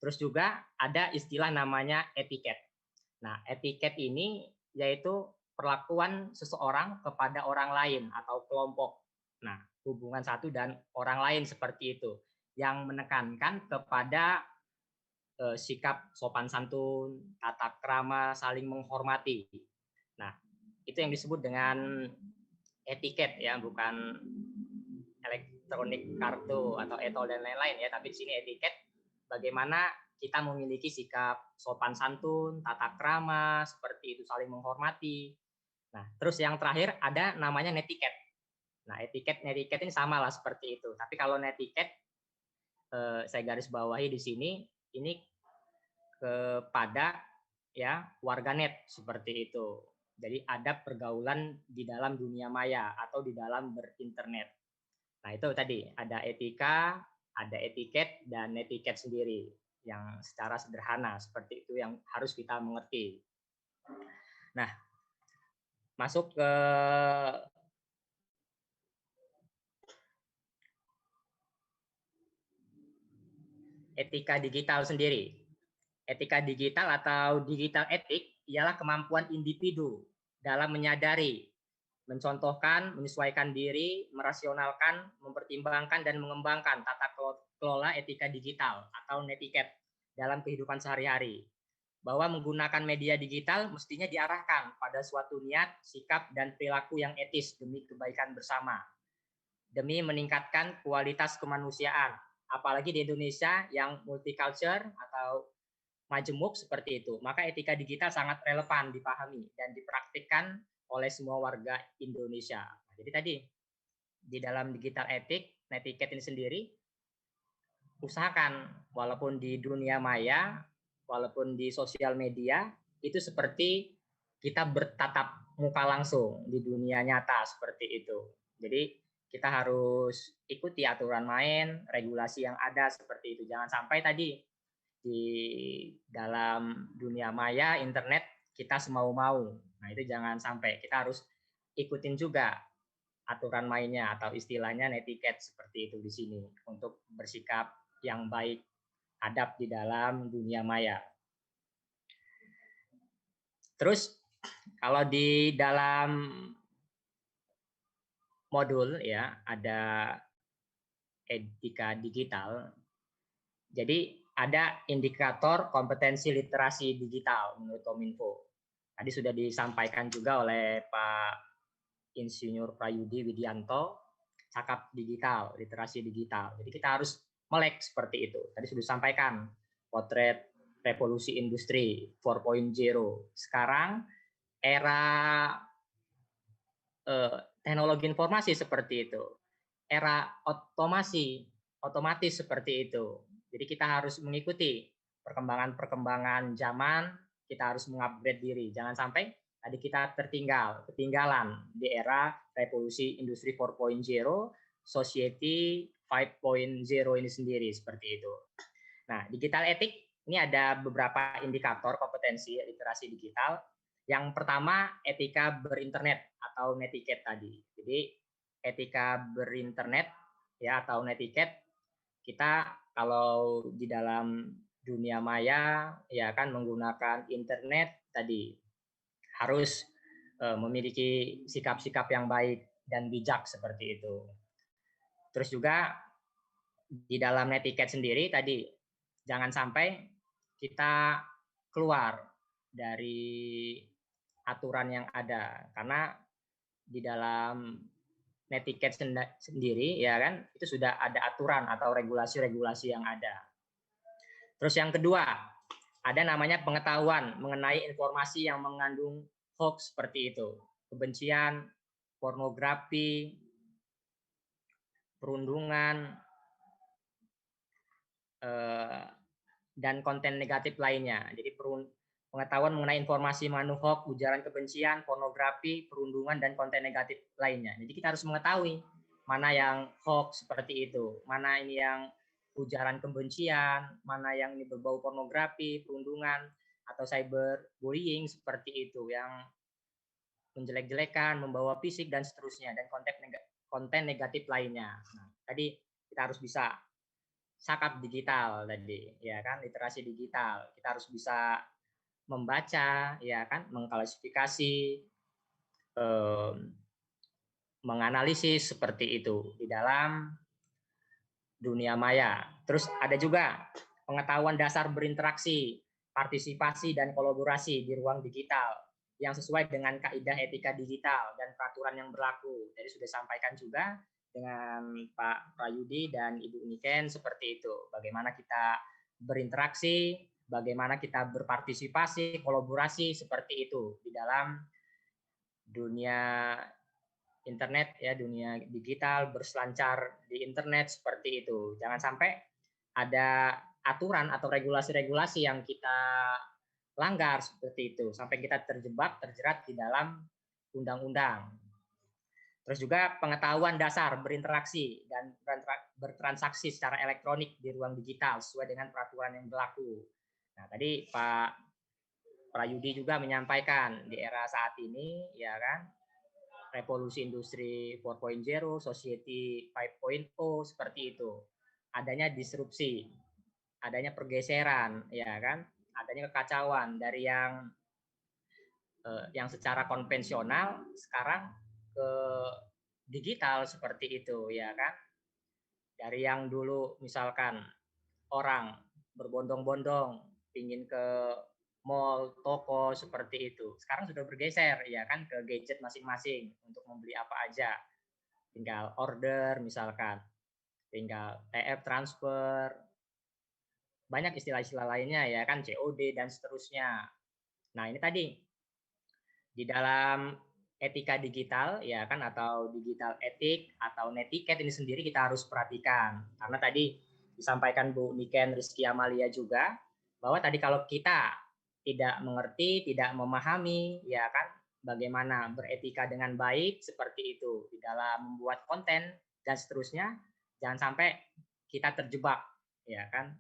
Terus juga ada istilah namanya etiket. Nah, etiket ini yaitu perlakuan seseorang kepada orang lain atau kelompok. Nah, hubungan satu dan orang lain seperti itu, yang menekankan kepada sikap sopan santun, tata krama, saling menghormati. Nah, itu yang disebut dengan etiket ya, bukan elektronik kartu atau etol dan lain-lain ya, tapi di sini etiket bagaimana kita memiliki sikap sopan santun, tata krama, seperti itu, saling menghormati. Nah, terus yang terakhir ada namanya netiket. Nah, netiket ini sama lah seperti itu. Tapi kalau netiket saya garis bawahi di sini, ini kepada ya warganet seperti itu. Jadi adab pergaulan di dalam dunia maya atau di dalam berinternet. Nah, itu tadi ada etika, ada etiket, dan netiket sendiri yang secara sederhana seperti itu yang harus kita mengerti. Nah, masuk ke etika digital sendiri. Etika digital atau digital etik ialah kemampuan individu dalam menyadari, mencontohkan, menyesuaikan diri, merasionalkan, mempertimbangkan, dan mengembangkan tata kelola etika digital atau netiquette dalam kehidupan sehari-hari. Bahwa menggunakan media digital mestinya diarahkan pada suatu niat, sikap, dan perilaku yang etis demi kebaikan bersama, demi meningkatkan kualitas kemanusiaan, apalagi di Indonesia yang multicultural atau majemuk seperti itu. Maka etika digital sangat relevan dipahami dan dipraktikkan oleh semua warga Indonesia. Jadi tadi di dalam digital etik, netiquette ini sendiri, usahakan walaupun di dunia maya, walaupun di sosial media, itu seperti kita bertatap muka langsung di dunia nyata seperti itu. Jadi kita harus ikuti aturan main, regulasi yang ada seperti itu. Jangan sampai tadi di dalam dunia maya, internet, kita semau-mau. Nah, itu jangan sampai. Kita harus ikutin juga aturan mainnya atau istilahnya netiquette seperti itu di sini untuk bersikap yang baik, adab di dalam dunia maya. Terus kalau di dalam modul ya ada etika digital. Jadi ada indikator kompetensi literasi digital menurut Kominfo. Tadi sudah disampaikan juga oleh Pak Insinyur Prayudi Widianto, cakap digital, literasi digital. Jadi kita harus melek seperti itu. Tadi sudah disampaikan potret revolusi industri 4.0. Sekarang era teknologi informasi seperti itu. Era otomatis seperti itu. Jadi kita harus mengikuti perkembangan zaman, kita harus mengupgrade diri. Jangan sampai tadi kita ketinggalan di era revolusi industri 4.0, society 5.0 ini sendiri seperti itu. Nah, digital etik ini ada beberapa indikator kompetensi literasi digital. Yang pertama, etika berinternet atau netiquette tadi. Jadi, etika berinternet ya atau netiquette, kita kalau di dalam dunia maya ya kan menggunakan internet tadi harus memiliki sikap-sikap yang baik dan bijak seperti itu. Terus juga di dalam netiquette sendiri tadi jangan sampai kita keluar dari aturan yang ada, karena di dalam netiquette sendiri ya kan itu sudah ada aturan atau regulasi-regulasi yang ada. Terus yang kedua, ada namanya pengetahuan mengenai informasi yang mengandung hoax seperti itu, kebencian, pornografi, perundungan, dan konten negatif lainnya. Jadi pengetahuan mengenai informasi mengandung hoax, ujaran kebencian, pornografi, perundungan, dan konten negatif lainnya. Jadi kita harus mengetahui mana yang hoax seperti itu, mana ini yang ujaran kebencian, mana yang ini berbau pornografi, perundungan, atau cyberbullying seperti itu, yang menjelek-jelekan, membawa fisik, dan seterusnya, dan konten negatif lainnya. Nah, tadi kita harus bisa sakap digital tadi, ya kan, literasi digital. Kita harus bisa membaca, ya kan, mengklasifikasi, menganalisis seperti itu di dalam dunia maya. Terus ada juga pengetahuan dasar berinteraksi, partisipasi, dan kolaborasi di ruang digital yang sesuai dengan kaidah etika digital dan peraturan yang berlaku. Jadi sudah sampaikan juga dengan Pak Prayudi dan Ibu Niken seperti itu. Bagaimana kita berinteraksi, bagaimana kita berpartisipasi, kolaborasi seperti itu di dalam dunia internet ya, dunia digital, berselancar di internet seperti itu. Jangan sampai ada aturan atau regulasi-regulasi yang kita langgar seperti itu sampai kita terjerat di dalam undang-undang. Terus juga pengetahuan dasar berinteraksi dan bertransaksi secara elektronik di ruang digital sesuai dengan peraturan yang berlaku. Nah, tadi Pak Prayudi juga menyampaikan di era saat ini ya kan, revolusi industri 4.0, society 5.0 seperti itu. Adanya disrupsi, adanya pergeseran ya kan, adanya kekacauan dari yang secara konvensional sekarang ke digital seperti itu ya kan. Dari yang dulu misalkan orang berbondong-bondong ingin ke mall, toko seperti itu. Sekarang sudah bergeser ya kan ke gadget masing-masing untuk membeli apa aja. Tinggal order misalkan, tinggal TF transfer. Banyak istilah-istilah lainnya ya kan, COD dan seterusnya. Nah, ini tadi di dalam etika digital ya kan, atau digital etik atau netiquette ini sendiri kita harus perhatikan, karena tadi disampaikan Bu Niken Rizky Amalia juga bahwa tadi kalau kita tidak mengerti, tidak memahami ya kan bagaimana beretika dengan baik seperti itu di dalam membuat konten dan seterusnya, jangan sampai kita terjebak ya kan,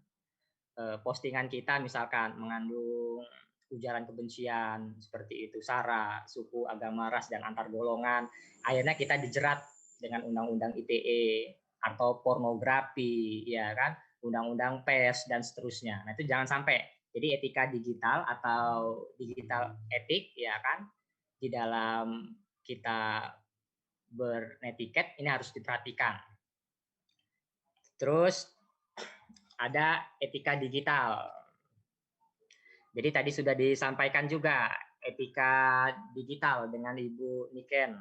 postingan kita misalkan mengandung ujaran kebencian seperti itu, sara, suku, agama, ras, dan antar golongan. Akhirnya kita dijerat dengan undang-undang ITE atau pornografi, ya kan, undang-undang PES dan seterusnya. Nah, itu jangan sampai. Jadi etika digital atau digital etik, ya kan, di dalam kita bernetiket ini harus diperhatikan. Terus ada etika digital. Jadi tadi sudah disampaikan juga etika digital dengan Ibu Niken.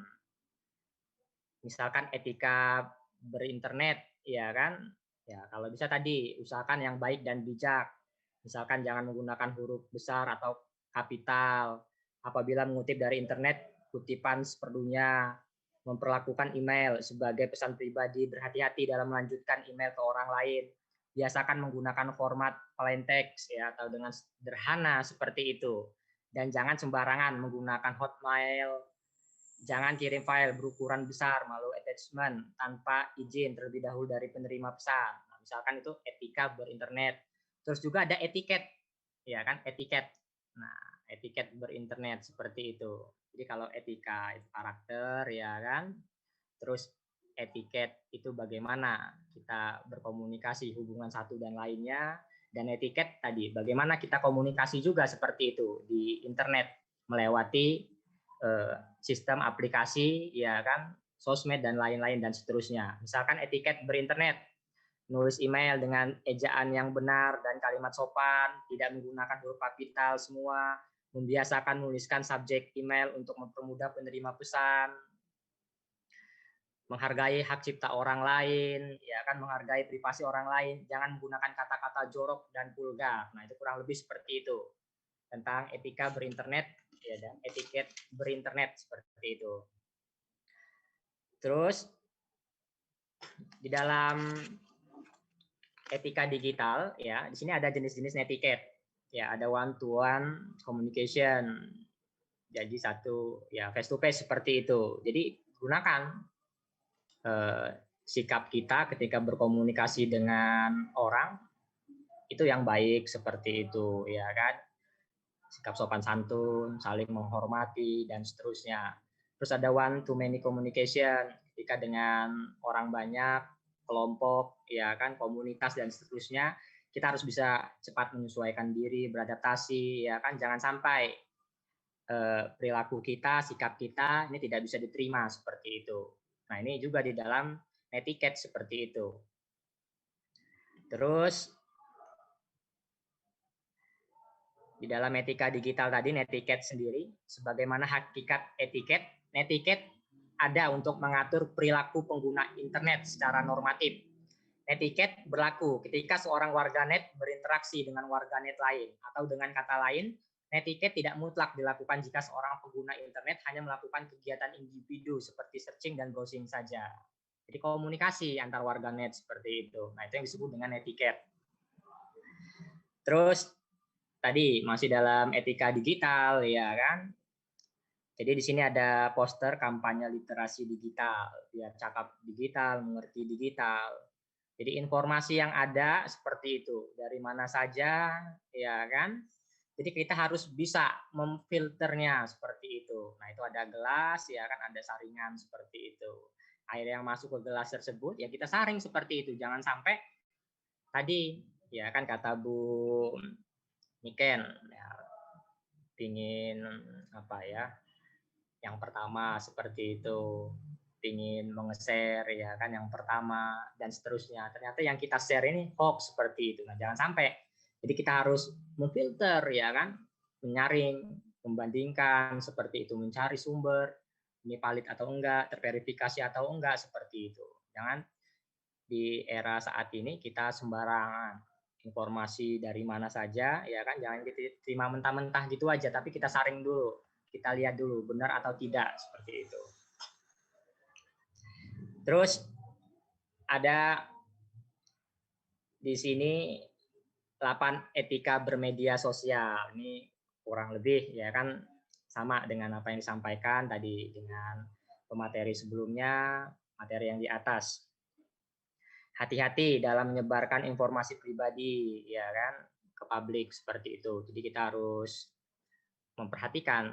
Misalkan etika berinternet, ya kan? Ya, kalau bisa tadi usahakan yang baik dan bijak. Misalkan jangan menggunakan huruf besar atau kapital. Apabila mengutip dari internet, kutipan seperlunya. Memperlakukan email sebagai pesan pribadi, berhati-hati dalam melanjutkan email ke orang lain. biasakan menggunakan format plain text ya atau dengan sederhana seperti itu. Dan jangan sembarangan menggunakan Hotmail. Jangan kirim file berukuran besar melalui attachment tanpa izin terlebih dahulu dari penerima pesan. Nah, misalkan itu etika berinternet. Terus juga ada etiket, ya kan, etiket. Nah, etiket berinternet seperti itu. Jadi kalau etika itu karakter, ya kan. Terus etiket itu bagaimana kita berkomunikasi hubungan satu dan lainnya. Dan etiket tadi bagaimana kita komunikasi juga seperti itu di internet melewati sistem aplikasi, ya kan, sosmed dan lain-lain dan seterusnya. Misalkan etiket berinternet, nulis email dengan ejaan yang benar dan kalimat sopan, tidak menggunakan huruf kapital semua, membiasakan menuliskan subjek email untuk mempermudah penerima pesan, menghargai hak cipta orang lain, ya kan, menghargai privasi orang lain, jangan menggunakan kata-kata jorok dan vulgar. Nah, itu kurang lebih seperti itu tentang etika berinternet ya dan etiket berinternet seperti itu. Terus di dalam etika digital ya, di sini ada jenis-jenis etiket. Ya, ada one to one communication. Jadi satu ya face to face seperti itu. Jadi gunakan sikap kita ketika berkomunikasi dengan orang itu yang baik seperti itu ya kan. Sikap sopan santun, saling menghormati dan seterusnya. Terus ada one to many communication ketika dengan orang banyak, kelompok, ya kan, komunitas dan seterusnya, kita harus bisa cepat menyesuaikan diri, beradaptasi, ya kan, jangan sampai perilaku kita, sikap kita ini tidak bisa diterima seperti itu. Nah, ini juga di dalam etiket seperti itu. Terus di dalam etika digital tadi, netiquette sendiri, sebagaimana hakikat etiket, netiquette ada untuk mengatur perilaku pengguna internet secara normatif. Netiquette berlaku ketika seorang warganet berinteraksi dengan warganet lain, atau dengan kata lain, netiquette tidak mutlak dilakukan jika seorang pengguna internet hanya melakukan kegiatan individu seperti searching dan browsing saja. Jadi komunikasi antar warganet seperti itu. Nah, itu yang disebut dengan netiquette. Terus tadi masih dalam etika digital ya kan. Jadi di sini ada poster kampanye literasi digital, biar cakap digital, mengerti digital. Jadi informasi yang ada seperti itu, dari mana saja ya kan. Jadi kita harus bisa memfilternya seperti itu. Nah, itu ada gelas ya kan, ada saringan seperti itu. Air yang masuk ke gelas tersebut ya kita saring seperti itu. Jangan sampai tadi ya kan kata Bu Niken ya, pingin apa ya, yang pertama seperti itu, pingin menge-share ya kan yang pertama dan seterusnya, ternyata yang kita share ini hoax seperti itu. Nah, jangan sampai. Jadi kita harus memfilter ya kan, menyaring, membandingkan seperti itu, mencari sumber ini valid atau enggak, terverifikasi atau enggak seperti itu. Jangan di era saat ini kita sembarangan informasi dari mana saja ya kan, jangan kita terima mentah-mentah gitu aja, tapi kita saring dulu, kita lihat dulu benar atau tidak seperti itu. Terus ada di sini 8 etika bermedia sosial. Ini kurang lebih ya kan sama dengan apa yang disampaikan tadi dengan pemateri sebelumnya, materi yang di atas. Hati-hati dalam menyebarkan informasi pribadi ya kan ke publik seperti itu. Jadi kita harus memperhatikan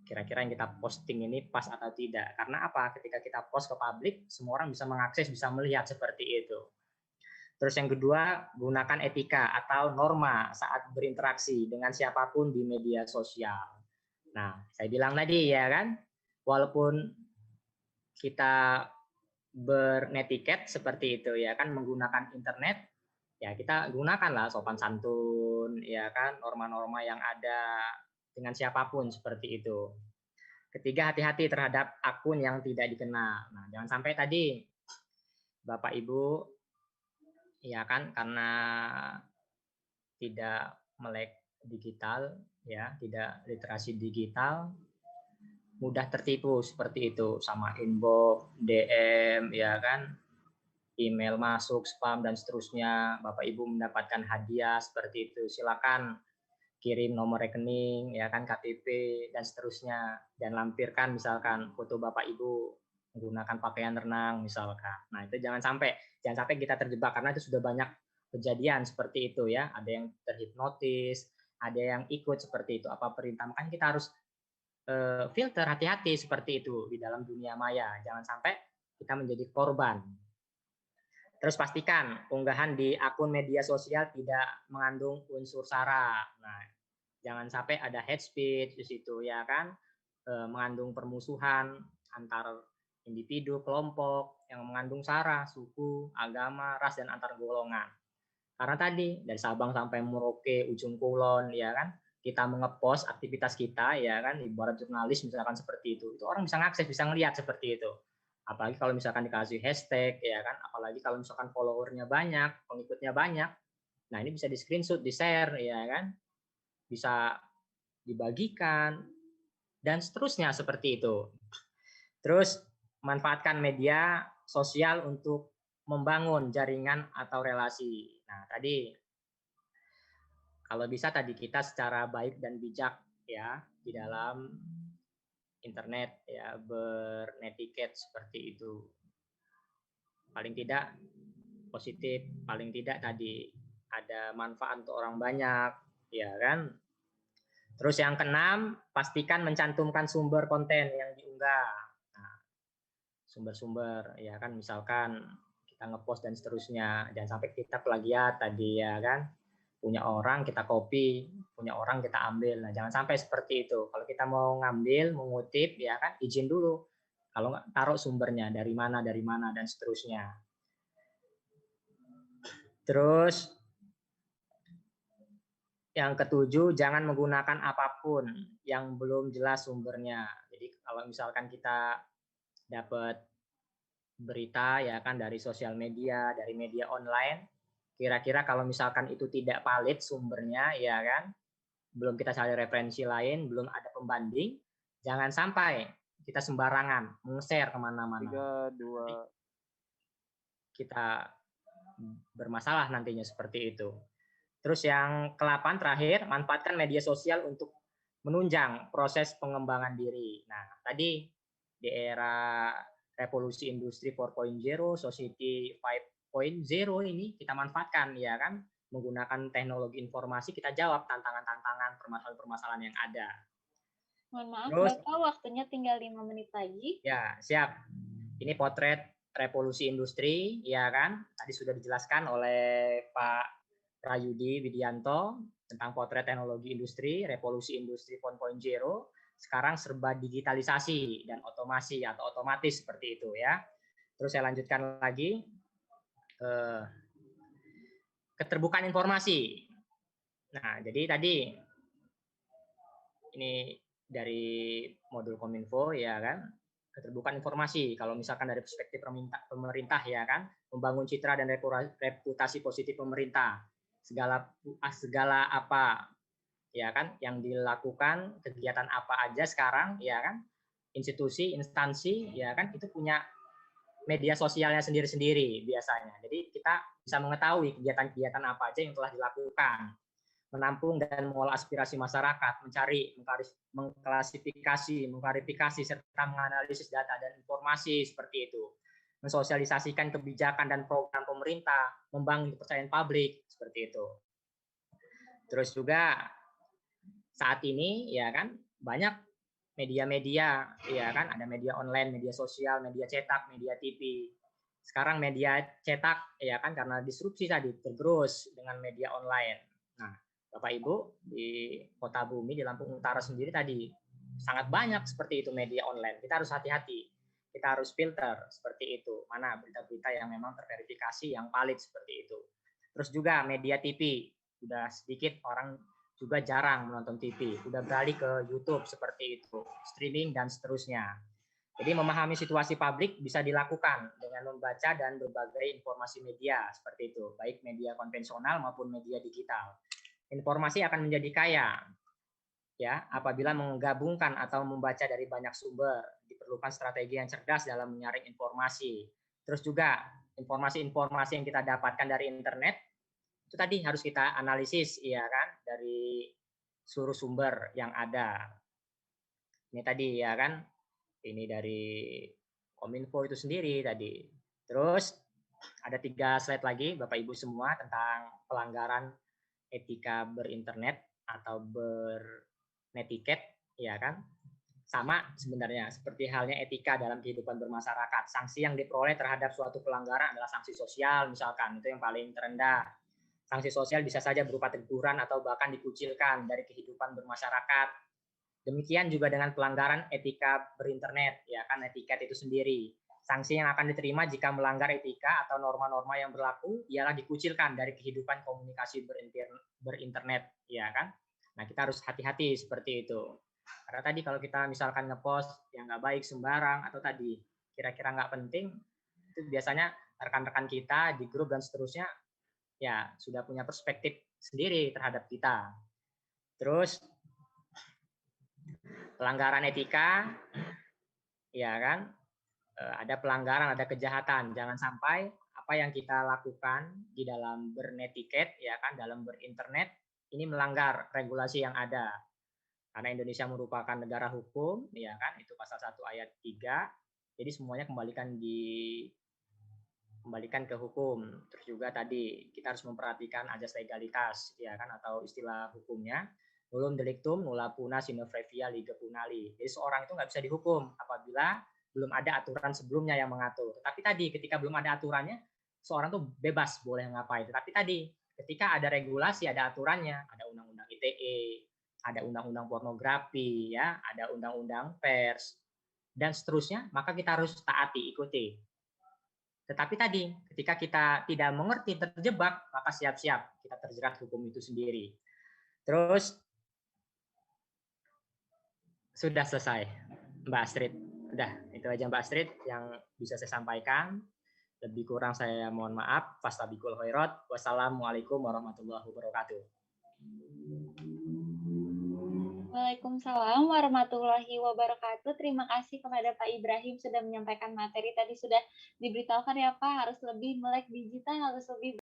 kira-kira yang kita posting ini pas atau tidak. Karena apa? Ketika kita post ke publik, semua orang bisa mengakses, bisa melihat seperti itu. Terus yang kedua, gunakan etika atau norma saat berinteraksi dengan siapapun di media sosial. Nah, saya bilang tadi ya kan, walaupun kita bernetiket seperti itu ya kan, menggunakan internet, ya kita gunakanlah sopan santun ya kan, norma-norma yang ada dengan siapapun seperti itu. Ketiga, hati-hati terhadap akun yang tidak dikenal. Nah, jangan sampai tadi Bapak Ibu ya kan, karena tidak melek digital ya, tidak literasi digital, mudah tertipu seperti itu sama inbox, DM ya kan, email masuk, spam, dan seterusnya, Bapak Ibu mendapatkan hadiah seperti itu. Silakan kirim nomor rekening, ya kan, KTP, dan seterusnya. Dan lampirkan misalkan foto Bapak Ibu menggunakan pakaian renang misalkan. Nah, itu jangan sampai kita terjebak, karena itu sudah banyak kejadian seperti itu ya. Ada yang terhipnotis, ada yang ikut seperti itu. Apa perintah, makanya kita harus filter, hati-hati seperti itu di dalam dunia maya. Jangan sampai kita menjadi korban. Terus pastikan unggahan di akun media sosial tidak mengandung unsur sara. Nah, jangan sampai ada hate speech di situ ya kan, mengandung permusuhan antar individu, kelompok yang mengandung sara, suku, agama, ras, dan antar golongan. Karena tadi dari Sabang sampai Merauke, ujung kulon ya kan, kita mengepost aktivitas kita ya kan, ibarat jurnalis misalkan seperti itu orang bisa ngakses, bisa ngelihat seperti itu. Apalagi kalau misalkan dikasih hashtag ya kan, apalagi kalau misalkan followernya banyak, pengikutnya banyak. Nah, ini bisa di screenshot, di share ya kan, bisa dibagikan dan seterusnya seperti itu. Terus manfaatkan media sosial untuk membangun jaringan atau relasi. Nah, tadi kalau bisa tadi kita secara baik dan bijak ya di dalam internet ya, bernetiket seperti itu. Paling tidak positif, paling tidak tadi ada manfaat untuk orang banyak, ya kan? Terus yang keenam, pastikan mencantumkan sumber konten yang diunggah. Nah, sumber-sumber ya kan, misalkan kita ngepost dan seterusnya, jangan sampai kita plagiat tadi ya kan, punya orang kita copy, punya orang kita ambil. Nah, jangan sampai seperti itu. Kalau kita mau ngambil, mengutip ya kan, izin dulu. Kalau nggak, taruh sumbernya dari mana dan seterusnya. Terus yang ketujuh, jangan menggunakan apapun yang belum jelas sumbernya. Jadi kalau misalkan kita dapat berita ya kan dari sosial media, dari media online, kira-kira kalau misalkan itu tidak valid sumbernya ya kan, belum kita cari referensi lain, belum ada pembanding, jangan sampai kita sembarangan meng-share kemana-mana. 3, 2. Kita bermasalah nantinya seperti itu. Terus yang ke-8 terakhir, manfaatkan media sosial untuk menunjang proses pengembangan diri. Nah, tadi di era revolusi industri 4.0, society 5.0 ini kita manfaatkan ya kan, menggunakan teknologi informasi kita jawab tantangan-tantangan, permasalahan-permasalahan yang ada. Mohon maaf, Terus, Bapak, waktunya tinggal 5 menit lagi. Ya, siap. Ini potret revolusi industri, ya kan? Tadi sudah dijelaskan oleh Pak Prayudi Widianto tentang potret teknologi industri, revolusi industri 4.0. Sekarang serba digitalisasi dan otomasi atau otomatis seperti itu ya. Terus saya lanjutkan lagi. Keterbukaan informasi. Nah, jadi tadi ini dari modul Kominfo ya kan, keterbukaan informasi. Kalau misalkan dari perspektif pemerintah ya kan, membangun citra dan reputasi positif pemerintah. Segala apa ya kan yang dilakukan, kegiatan apa aja sekarang ya kan, institusi, instansi ya kan, itu punya media sosialnya sendiri-sendiri biasanya. Jadi kita bisa mengetahui kegiatan-kegiatan apa aja yang telah dilakukan, menampung dan mengolah aspirasi masyarakat, mencari, mengklarifikasi, serta menganalisis data dan informasi seperti itu, mensosialisasikan kebijakan dan program pemerintah, membangun kepercayaan publik seperti itu. Terus juga saat ini ya kan banyak media-media ya kan, ada media online, media sosial, media cetak, media TV. Sekarang media cetak ya kan karena disrupsi tadi tergerus dengan media online. Nah, Bapak Ibu di Kota Bumi di Lampung Utara sendiri tadi sangat banyak seperti itu media online. Kita harus hati-hati. Kita harus filter seperti itu. Mana berita-berita yang memang terverifikasi, yang valid seperti itu. Terus juga media TV. Sudah sedikit orang juga jarang menonton TV, udah beralih ke YouTube seperti itu, streaming dan seterusnya. Jadi memahami situasi publik bisa dilakukan dengan membaca dan berbagai informasi media seperti itu, baik media konvensional maupun media digital. Informasi akan menjadi kaya ya apabila menggabungkan atau membaca dari banyak sumber. Diperlukan strategi yang cerdas dalam menyaring informasi. Terus juga informasi-informasi yang kita dapatkan dari internet itu tadi harus kita analisis, ya kan, dari seluruh sumber yang ada. Ini tadi ya kan, ini dari Kominfo itu sendiri tadi. Terus ada 3 slide lagi Bapak Ibu semua tentang pelanggaran etika berinternet atau bernetiket, ya kan? Sama sebenarnya seperti halnya etika dalam kehidupan bermasyarakat. Sanksi yang diperoleh terhadap suatu pelanggaran adalah sanksi sosial misalkan, itu yang paling terendah. Sanksi sosial bisa saja berupa teguran atau bahkan dikucilkan dari kehidupan bermasyarakat. Demikian juga dengan pelanggaran etika berinternet, ya kan, etiket itu sendiri. Sanksi yang akan diterima jika melanggar etika atau norma-norma yang berlaku ialah dikucilkan dari kehidupan komunikasi berinternet, ya kan. Nah, kita harus hati-hati seperti itu. Karena tadi kalau kita misalkan ngepost yang nggak baik sembarang atau tadi kira-kira nggak penting, itu biasanya rekan-rekan kita di grup dan seterusnya ya sudah punya perspektif sendiri terhadap kita. Terus pelanggaran etika, ya kan, ada pelanggaran, ada kejahatan. Jangan sampai apa yang kita lakukan di dalam bernetiket, ya kan, dalam berinternet ini melanggar regulasi yang ada. Karena Indonesia merupakan negara hukum, ya kan, itu pasal 1 ayat 3. Jadi semuanya kembalikan ke hukum. Terus juga tadi kita harus memperhatikan azas legalitas, ya kan, atau istilah hukumnya nullum delictum nulla puna sine previa lege punali. Jadi seorang itu nggak bisa dihukum apabila belum ada aturan sebelumnya yang mengatur. Tetapi tadi ketika belum ada aturannya, seorang tuh bebas boleh ngapain. Tetapi tadi ketika ada regulasi, ada aturannya, ada undang-undang ITE, ada undang-undang pornografi, ya, ada undang-undang pers, dan seterusnya, maka kita harus taati, ikuti. Tetapi tadi, ketika kita tidak mengerti, terjebak, maka siap-siap kita terjerat hukum itu sendiri. Terus, sudah selesai, Mbak Astrid. Udah, itu aja Mbak Astrid yang bisa saya sampaikan. Lebih kurang saya mohon maaf. Fastabikul khairat. Wassalamualaikum warahmatullahi wabarakatuh. Waalaikumsalam warahmatullahi wabarakatuh. Terima kasih kepada Pak Ibrahim sudah menyampaikan materi. Tadi sudah diberitahukan ya Pak, harus lebih melek digital, harus lebih